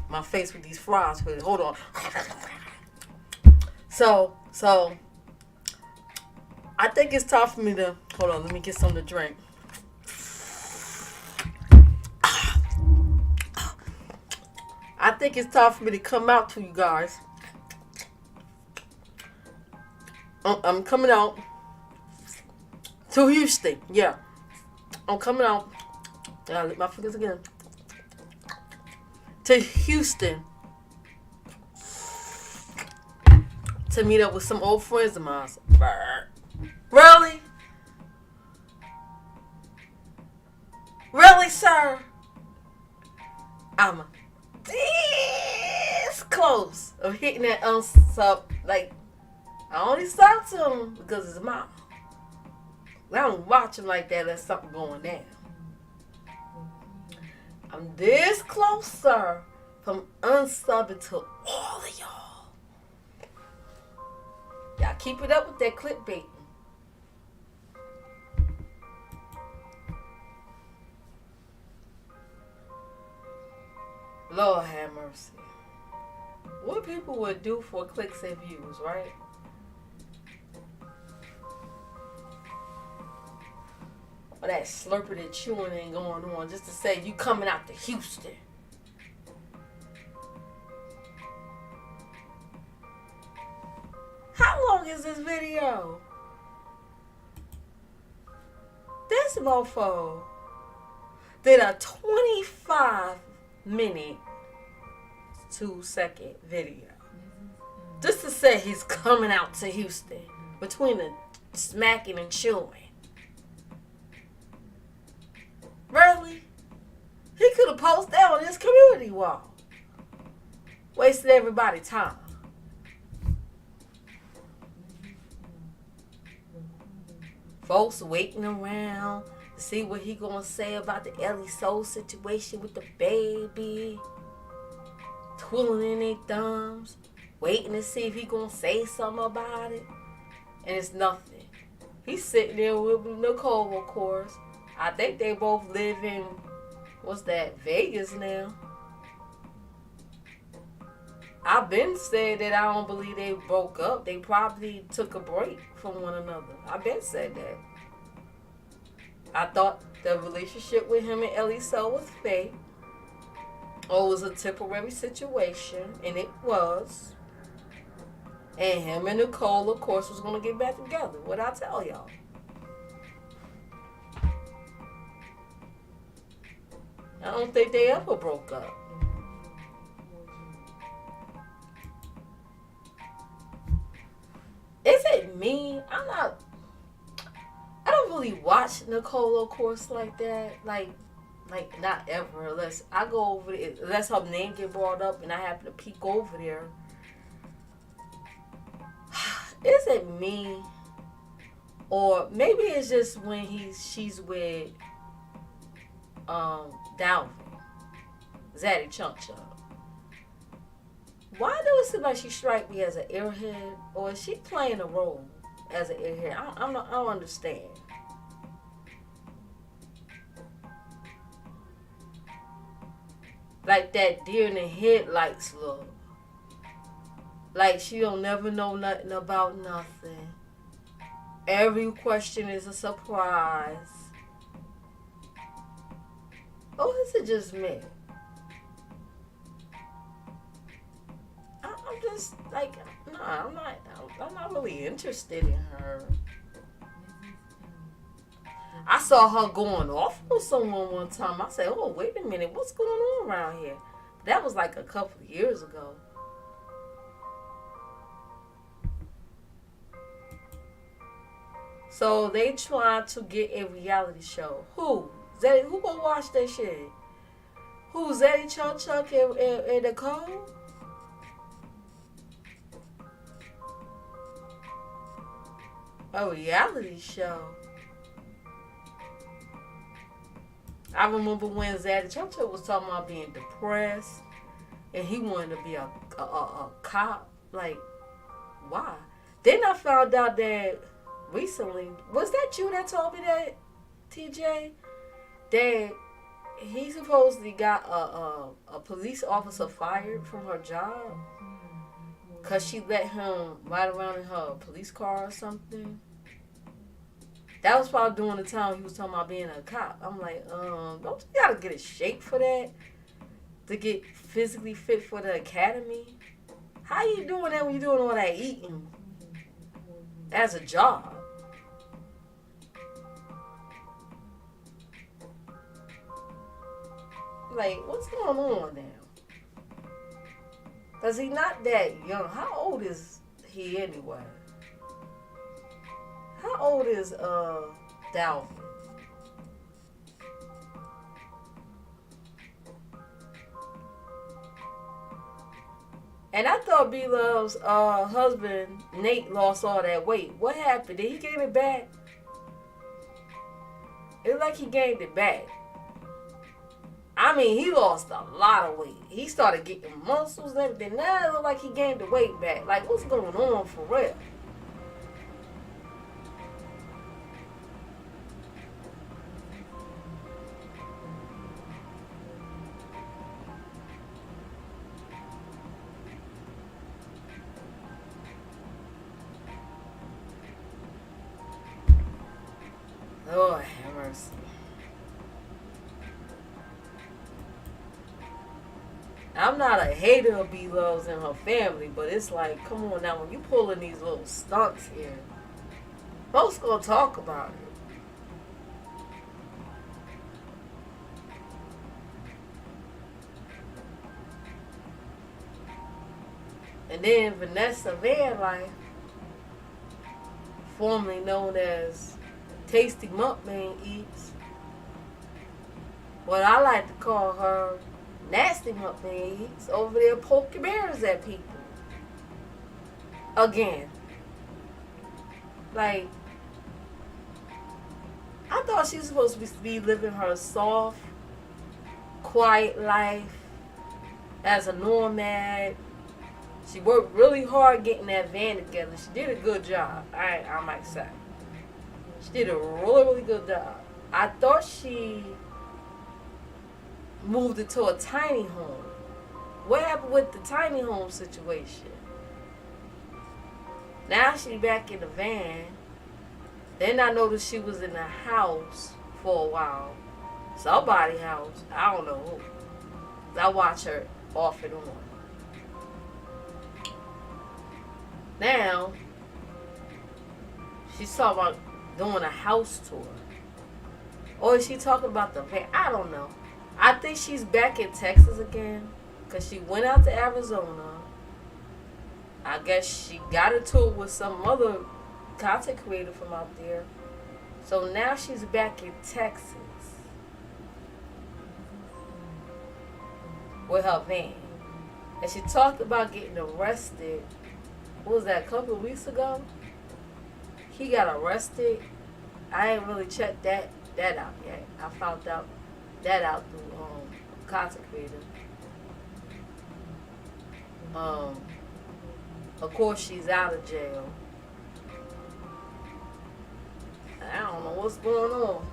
my face with these fries. Hold on. So, I think it's time for me to, hold on, let me get something to drink. I think it's time for me to come out to you guys. I'm coming out to Houston. Yeah. I'm coming out. I'll lick my fingers again. To Houston. To meet up with some old friends of mine. Really? Really, sir? I'm this close of hitting that unsub. Like, I only stopped to him because it's mom. I don't watch him like that unless something going down. I'm this close, sir, from unsubbing to all of y'all. Y'all keep it up with that clickbait. Lord have mercy. What people would do for clicks and views, right? Or that slurping and chewing ain't going on just to say you coming out to Houston. How long is this video? This mofo did a 25-minute, 2-second video. Just to say he's coming out to Houston. Between the smacking and chewing. Really? He could have posted that on his community wall. Wasted everybody's time. Folks waiting around to see what he gonna say about the Ellie Soul situation with the baby. Twiddling in their thumbs. Waiting to see if he gonna say something about it. And it's nothing. He's sitting there with Nicole, of course. I think they both live in, what's that, Vegas now. I've been said that I don't believe they broke up. They probably took a break from one another. I've been said that. I thought the relationship with him and Ellie Soul was fake. Or it was a temporary situation. And it was. And him and Nicole, of course, was going to get back together. What'd I tell y'all? I don't think they ever broke up. Is it me? I don't really watch Nicole, of course, like that. Like not ever, unless I go over there, unless her name get brought up and I happen to peek over there. Is it me? Or maybe it's just when she's with Dalvin, Zaddy Chunk Chunk. Why do it seem like she strike me as an airhead, or is she playing a role as an airhead? I don't understand. Like that deer in the headlights look. Like she don't never know nothing about nothing. Every question is a surprise. Or is it just me? I'm just like, nah, I'm not really interested in her. I saw her going off on someone one time. I said, oh, wait a minute, what's going on around here? That was like a couple of years ago. So they trying to get a reality show. Who? Who gonna watch that shit? Who? Zaddy Chunk Chunk and Nicole? A reality show. I remember when Zaddy Chunk Chunk was talking about being depressed and he wanted to be a cop. Like, why? Then I found out that recently, was that you that told me that, TJ? That he supposedly got a police officer fired from her job because she let him ride around in her police car or something. That was probably during the time he was talking about being a cop. I'm like, don't you gotta get in shape for that? To get physically fit for the academy? How you doing that when you doing all that eating as a job? Like, what's going on now? Because he's not that young. How old is he anyway? How old is Dalvin? And I thought B-Love's husband, Nate, lost all that weight. What happened? Did he gain it back? It's like he gained it back. I mean, he lost a lot of weight. He started getting muscles and everything. Now it looks like he gained the weight back. Like, what's going on for real? Lord have mercy. I'm not a hater of B-Love's and her family, but it's like, come on now, when you pulling these little stunts here, folks gonna talk about it. And then Vanessa Van Life, formerly known as Tasty Mukbang Eats, what I like to call her Nasty Mukbang Eats, over there poking bears at people. Again. Like, I thought she was supposed to be living her soft, quiet life as a nomad. She worked really hard getting that van together. She did a good job, I might say. She did a really, really good job. I thought she moved into a tiny home. What happened with the tiny home situation? Now she back in the van. Then I noticed she was in the house for a while. Somebody's house. I don't know who. I watch her off and on. Now, she's talking about doing a house tour. Or is she talking about the van? I don't know. I think she's back in Texas again because she went out to Arizona. I guess she got into it with some other content creator from out there. So now she's back in Texas with her van. And she talked about getting arrested. What was that, a couple of weeks ago? He got arrested. I ain't really checked that out yet. I found out that out through content creator. Of course, she's out of jail. I don't know what's going on.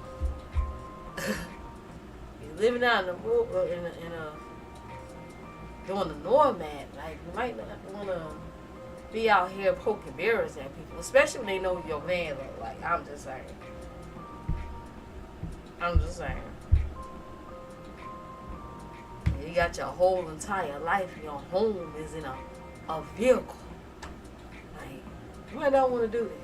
He's living out in the doing the nomad. Like, you might not want to be out here poking bears at people, especially when they know what your man look like. I'm just saying. You got your whole entire life. Your home is in a vehicle. Like, you might not want to do that.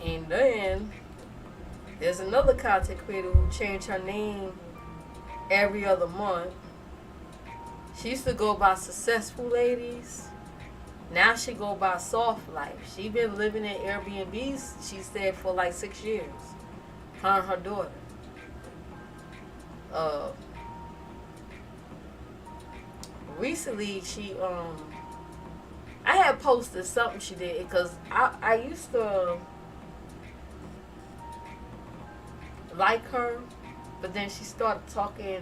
And then there's another content creator who changed her name every other month. She used to go by Successful Ladies. Now she go by Soft Life. She been living in Airbnbs, she said, for like 6 years. Her and her daughter. Recently I had posted something she did because I used to like her, but then she started talking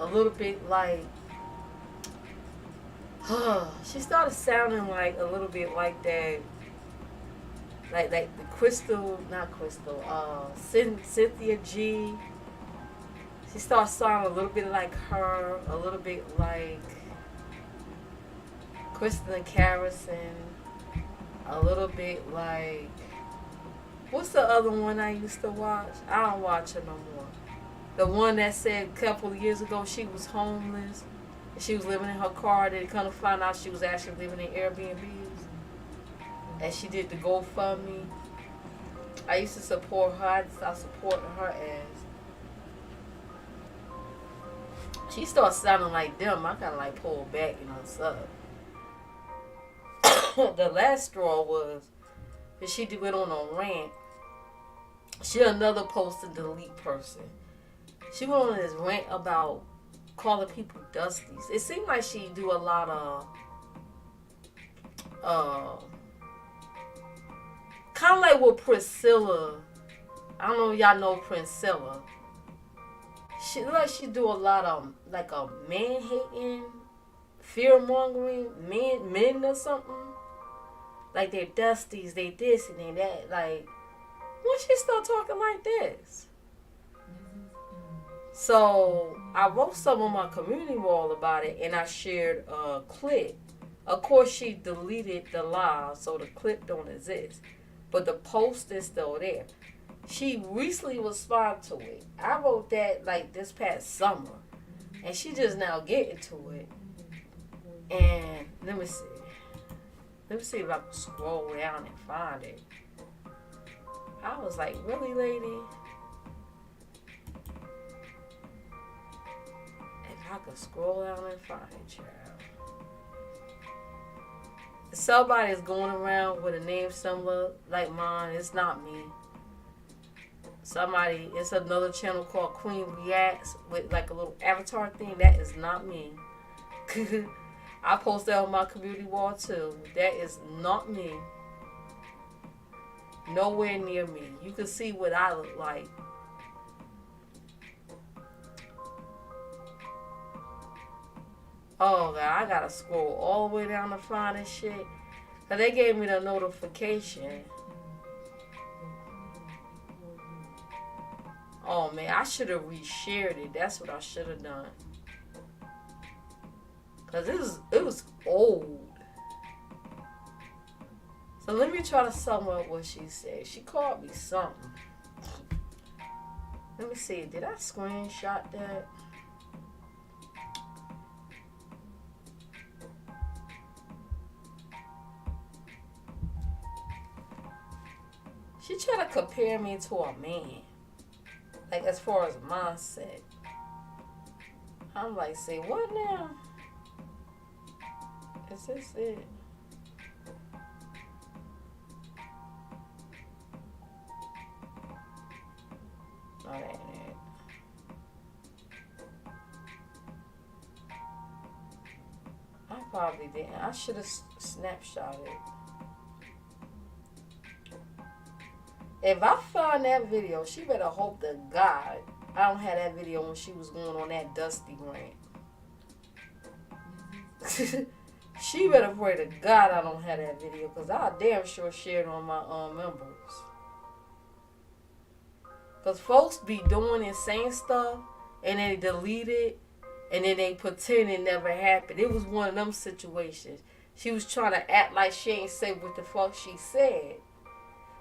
a little bit like, she started sounding like a little bit like that, like the Cynthia G. She started sounding a little bit like her, a little bit like Kristen Carrison, a little bit like, what's the other one I used to watch? I don't watch it no more. The one that said a couple of years ago she was homeless. She was living in her car. They kind of found out she was actually living in Airbnbs. And she did the GoFundMe. I used to support her. I supported her as. She started sounding like them. I kind of like pulled back and unsub. The last straw was that she went on a rant. She another post and delete person. She went on this rant about calling people dusties. It seemed like she do a lot of kind of like with Priscilla. I don't know if y'all know Priscilla. She do a lot of like a man hating, fear mongering, men or something. Like they're dusties, they this and they that. Like, when she start talking like this? So I wrote some on my community wall about it, and I shared a clip. Of course, she deleted the live, so the clip don't exist, but the post is still there. She recently responded to it. I wrote that like this past summer, and she just now getting to it. And let me see if I can scroll down and find it. I was like, really, lady? I could scroll down and find it, child. Somebody's going around with a name similar like mine. It's not me. It's another channel called Queen Reacts with like a little avatar thing. That is not me. I post that on my community wall too. That is not me. Nowhere near me. You can see what I look like. Oh, God, I gotta scroll all the way down to find this shit. Cause they gave me the notification. Oh, man, I should have reshared it. That's what I should have done. Cause it was old. So let me try to sum up what she said. She called me something. Let me see. Did I screenshot that? She tried to compare me to a man. Like, as far as mindset. I'm like, say, what now? Is this it? No, that ain't it. I probably didn't. I should have snapshotted it. If I find that video, she better hope to God I don't have that video when she was going on that Dusty rant. She better pray to God I don't have that video, because I damn sure shared it on my members. Because folks be doing and saying stuff, and they delete it, and then they pretend it never happened. It was one of them situations. She was trying to act like she ain't say what the fuck she said.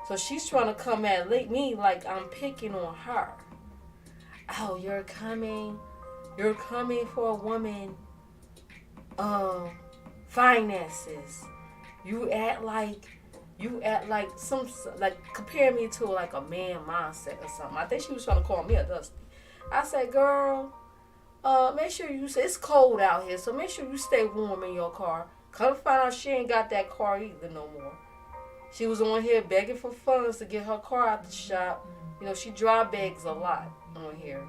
So she's trying to come at me like I'm picking on her. Oh, you're coming for a woman. Finances. You act like some, like, compare me to like a man mindset or something. I think she was trying to call me a dusty. I said, girl, make sure it's cold out here, so make sure you stay warm in your car. Come find out she ain't got that car either no more. She was on here begging for funds to get her car out the shop. You know, she dry bags a lot on here.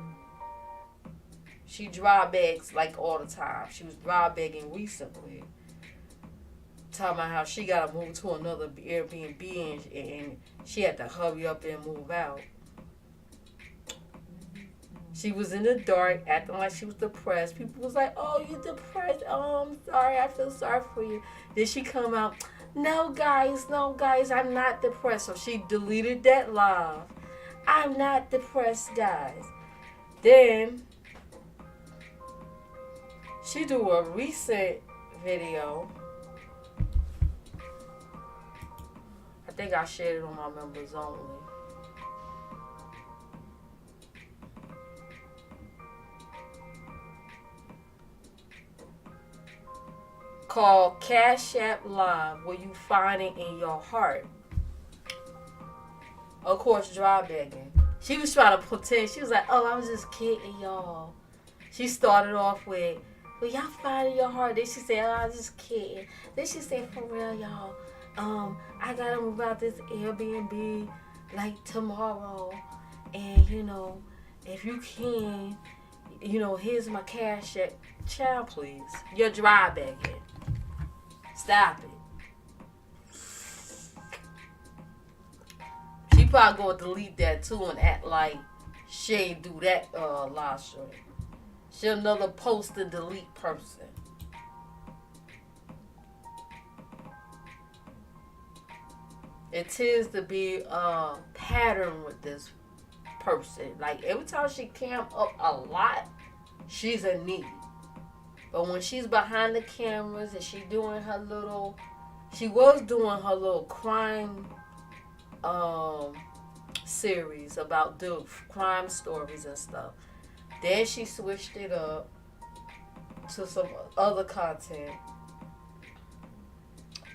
She dry bags like all the time. She was dry bagging recently. Talking about how she got to move to another Airbnb and she had to hurry up and move out. She was in the dark, acting like she was depressed. People was like, oh, you're depressed. Oh, I'm sorry. I feel sorry for you. Then she come out, no, guys, I'm not depressed. So she deleted that live. I'm not depressed, guys. Then she do a recent video. I think I shared it on my members only. Called Cash App Live, where you find it in your heart. Of course, dry begging. She was trying to pretend. She was like, oh, I was just kidding, y'all. She started off with, well, y'all find it in your heart. Then she said, oh, I was just kidding. Then she said, for real, y'all. I gotta move out this Airbnb like tomorrow. And, you know, if you can, you know, here's my Cash App. Child, please. You're dry begging. Stop it. She probably gonna delete that too and act like she ain't do that last show. She another post and delete person. It tends to be a pattern with this person. Like, every time she cam up a lot, she's a need. But when she's behind the cameras and she was doing her little crime series about the crime stories and stuff. Then she switched it up to some other content.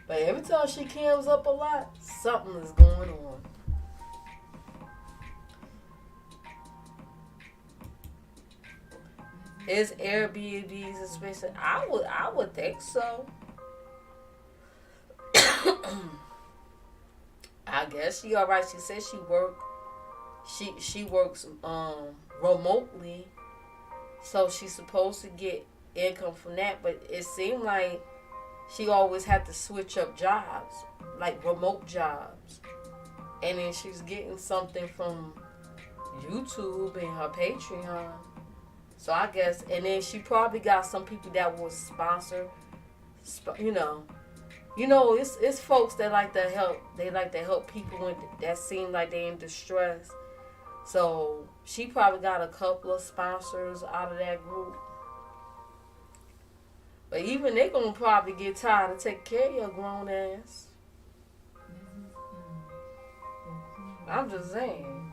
But every time she cams up a lot, something is going on. Is Airbnbs expensive? I would think so. I guess she alright. She said she works remotely, so she's supposed to get income from that. But it seemed like she always had to switch up jobs, like remote jobs, and then she's getting something from YouTube and her Patreon. So I guess, and then she probably got some people that will sponsor, you know, it's folks that like to help. They like to help people that seem like they in distress. So she probably got a couple of sponsors out of that group. But even they gonna probably get tired of taking care of your grown ass. I'm just saying.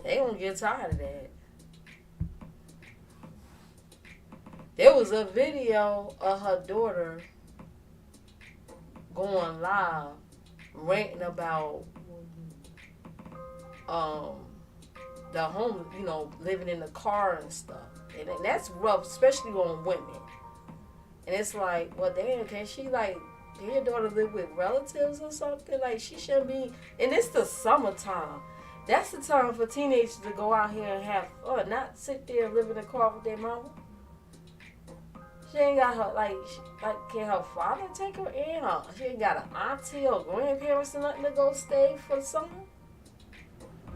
They gonna get tired of that. There was a video of her daughter going live ranting about the home, living in the car and stuff. And that's rough, especially on women. And it's like, well, damn, can she, like, can your daughter live with relatives or something? Like, she shouldn't be. And it's the summertime. That's the time for teenagers to go out here and have fun, not sit there and live in a car with their mama. She ain't got her, can her father take her in? She ain't got an auntie or grandparents or nothing to go stay for the summer?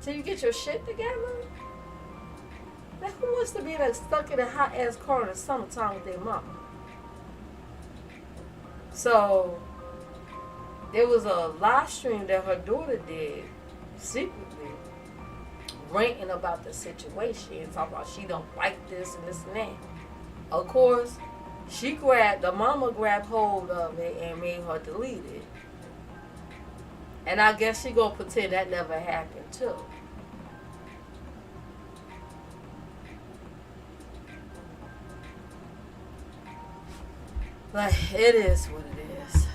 Till you get your shit together? Like, who wants to be stuck in a hot ass car in the summertime with their mama? So, there was a live stream that her daughter did secretly, ranting about the situation, talking about she don't like this and this and that. Of course, the mama grabbed hold of it and made her delete it. And I guess she gonna pretend that never happened too. Like, it is what it is.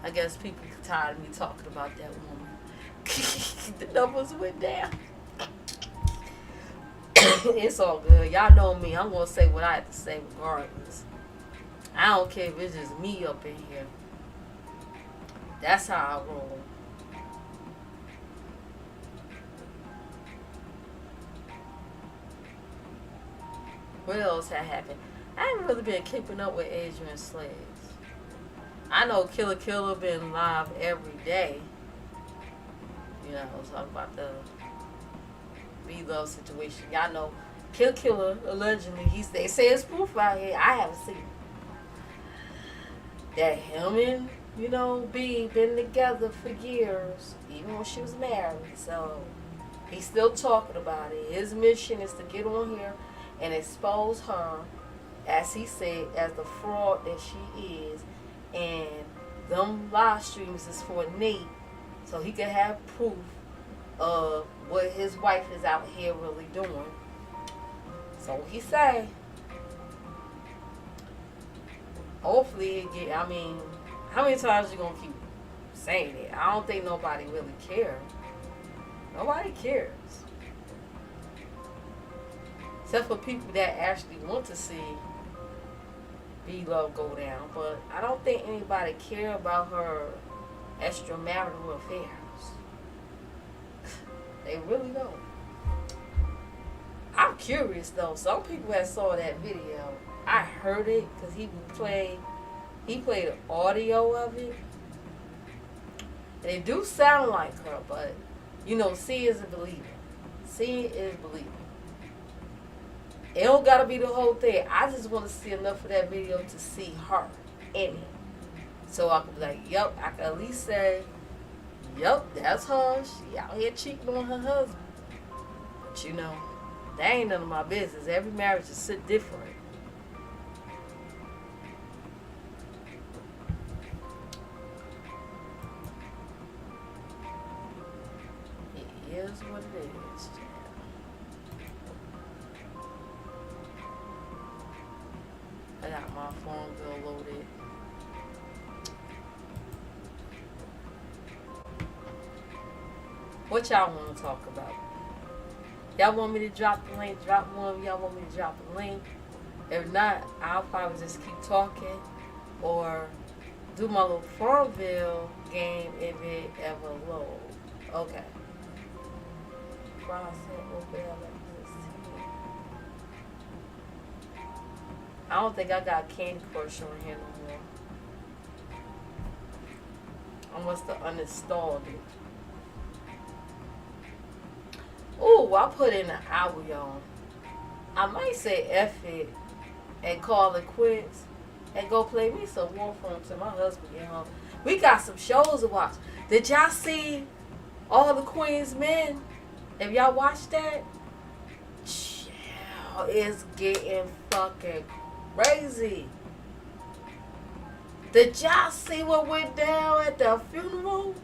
I guess people are tired of me talking about that woman. The numbers went down. It's all good. Y'all know me. I'm going to say what I have to say regardless. I don't care if it's just me up in here. That's how I roll. What else had happened? I haven't really been keeping up with Adrian Slaves. I know Killer been live every day. Talking about the B-Love situation. Y'all know Killer allegedly, they say it's proof out here. I haven't seen it. That him and, B been together for years, even when she was married. So he's still talking about it. His mission is to get on here and expose her, as he said, as the fraud that she is. And them live streams is for Nate, so he can have proof of what his wife is out here really doing. So he say, hopefully it get, how many times you gonna keep saying it? I don't think nobody really cares. Nobody cares. Except for people that actually want to see B-Love go down. But I don't think anybody care about her extramarital affairs. They really don't. I'm curious though. Some people that saw that video, I heard it because he played audio of it. And it do sound like her, but see is a believer. See is believing. It don't gotta be the whole thing. I just want to see enough of that video to see her in it. So I could be like, yep, I can at least say, yep, that's her. She out here cheating on her husband. But that ain't none of my business. Every marriage is so different. It is what it is. I got my phone bill loaded. What y'all want to talk about? Y'all want me to drop the link? Drop one. Y'all want me to drop the link? If not, I'll probably just keep talking or do my little Farmville game if it ever loads. Okay. I don't think I got Candy Crush on here no more. I must have uninstalled it. Ooh, I put in an hour, y'all. I might say F it and call it quits and go play me some Warframe till my husband get home. We got some shows to watch. Did y'all see All the Queen's Men? If y'all watched that, it's getting fucking crazy. Did y'all see what went down at the funeral?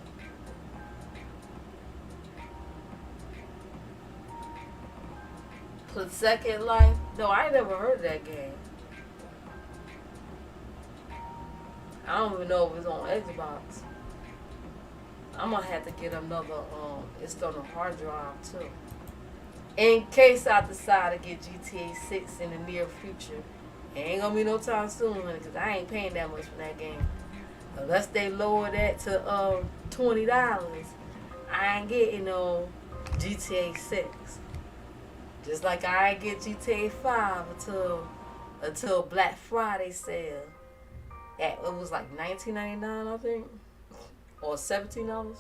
For Second Life? No, I ain't never heard of that game. I I don't even know if it's on Xbox. I'm gonna have to get another external hard drive too. In case I decide to get GTA 6 in the near future. It ain't gonna be no time soon, honey, because I ain't paying that much for that game. Unless they lower that to $20, I ain't getting no GTA 6. Just like I ain't get GTA 5 until Black Friday sale. It was like $19.99, I think, or $17.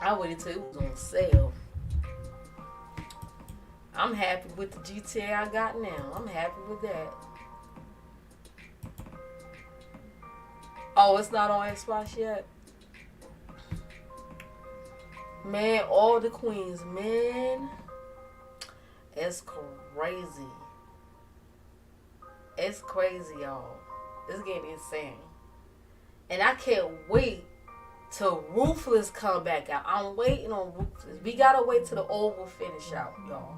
I waited till it was on sale. I'm happy with the GTA I got now. I'm happy with that. Oh, it's not on Xbox yet? Man, all the queens, man. It's crazy. It's crazy, y'all. It's getting insane. And I can't wait till Ruthless come back out. I'm waiting on Ruthless. We gotta wait till the Oval finish out, y'all.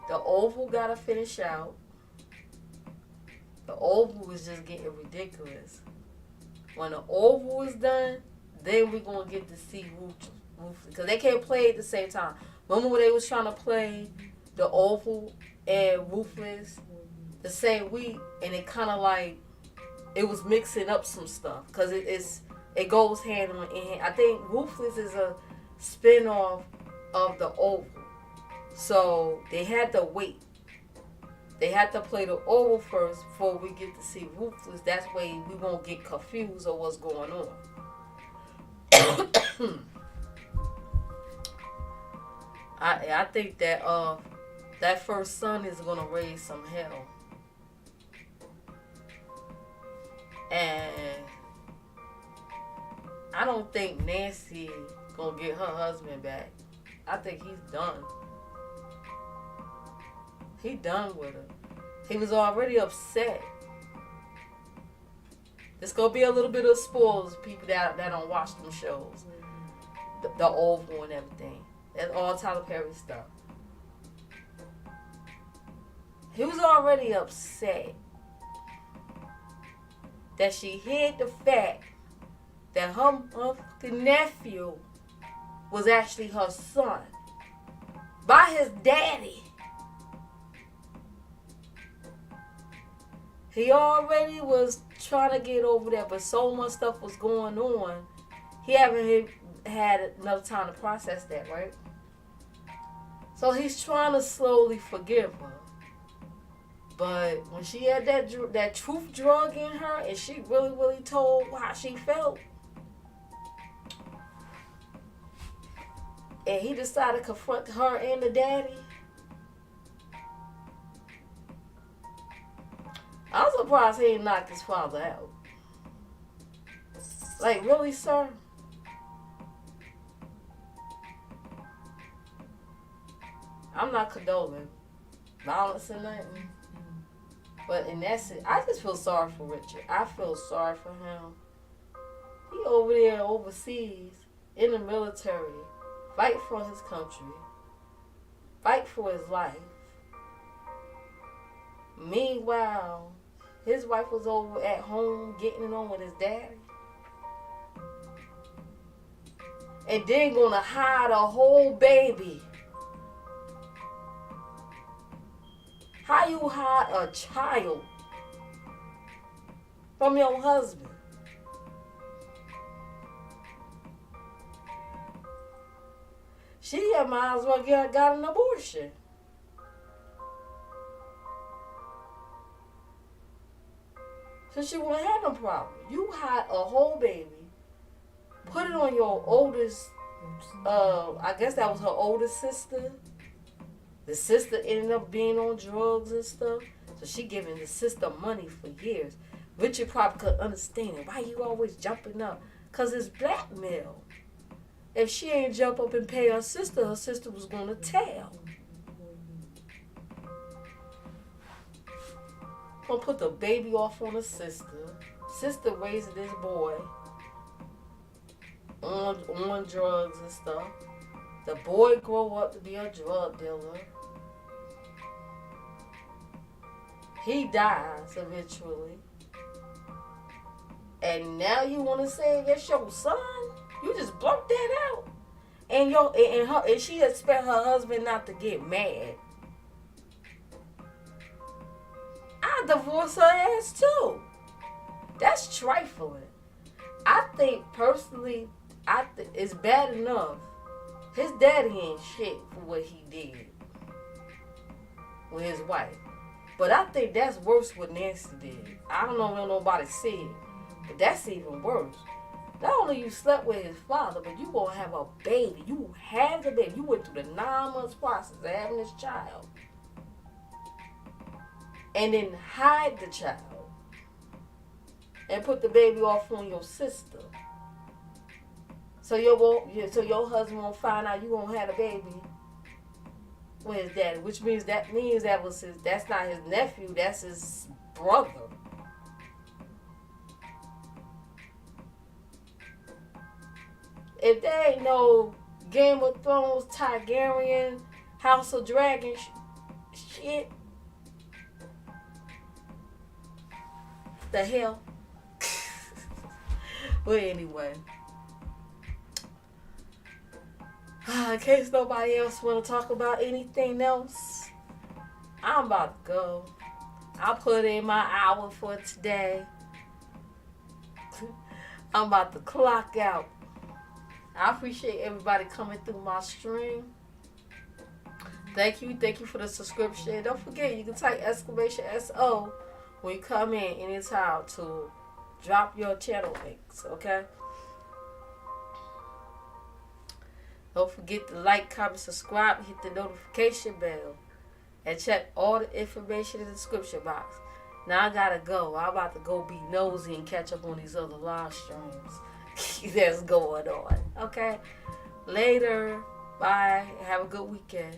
The Oval gotta finish out. The Oval is just getting ridiculous. When the Oval is done, then we're gonna get to see Ruthless. Because they can't play at the same time. Remember when they was trying to play the Oval and Ruthless the same week, and it kind of like it was mixing up some stuff because it goes hand in hand. I think Ruthless is a spin-off of the Oval, so they had to wait. They had to play the Oval first before we get to see Ruthless. That's way we won't get confused of what's going on. I think that that first son is gonna raise some hell. And I don't think Nancy gonna get her husband back. I think he's done. He done with her. He was already upset. There's gonna be a little bit of spoilers, people that don't watch them shows. The Oval and everything. That's all Tyler Perry stuff. He was already upset that she hid the fact that her nephew was actually her son by his daddy. He already was trying to get over that, but so much stuff was going on. He haven't had enough time to process that, right? So he's trying to slowly forgive her. But when she had that truth drug in her and she really told how she felt, and he decided to confront her and the daddy, I'm surprised he ain't knocked his father out. Like, really, sir? I'm not condoning violence or nothing. But in that sense, I just feel sorry for Richard. I feel sorry for him. He over there overseas in the military, fight for his country, fight for his life. Meanwhile, his wife was over at home getting it on with his daddy. And then gonna hide a whole baby. How you hide a child from your husband? She might as well got an abortion. So she won't have no problem. You hide a whole baby, put it on your oldest, I guess that was her oldest sister. The sister ended up being on drugs and stuff. So she giving the sister money for years. Richard probably could understand it. Why you always jumping up? Because it's blackmail. If she ain't jump up and pay her sister was going to tell. Gonna put the baby off on the sister. Sister raising this boy on drugs and stuff. The boy grow up to be a drug dealer. He dies eventually. And now you want to say it's your son? You just blurt that out. And she expect her husband not to get mad. I divorce her ass too. That's trifling. I think personally, it's bad enough. His daddy ain't shit for what he did with his wife. But I think that's worse what Nancy did. I don't know if nobody see it, but that's even worse. Not only you slept with his father, but you gonna have a baby. You had the baby. You went through the 9 months process of having this child. And then hide the child. And put the baby off on your sister. So your husband won't find out you gonna have a baby with his daddy. Which means that's not his nephew, that's his brother. If there ain't no Game of Thrones, Targaryen, House of Dragon shit, the hell? But anyway, in case nobody else want to talk about anything else, I'm about to go. I put in my hour for today. I'm about to clock out. I appreciate everybody coming through my stream. Thank you for the subscription. Don't forget, you can type exclamation SO when you come in anytime to drop your channel links, okay? Don't forget to like, comment, subscribe, hit the notification bell, and check all the information in the description box. Now I gotta go. I'm about to go be nosy and catch up on these other live streams that's going on. Okay? Later. Bye. Have a good weekend.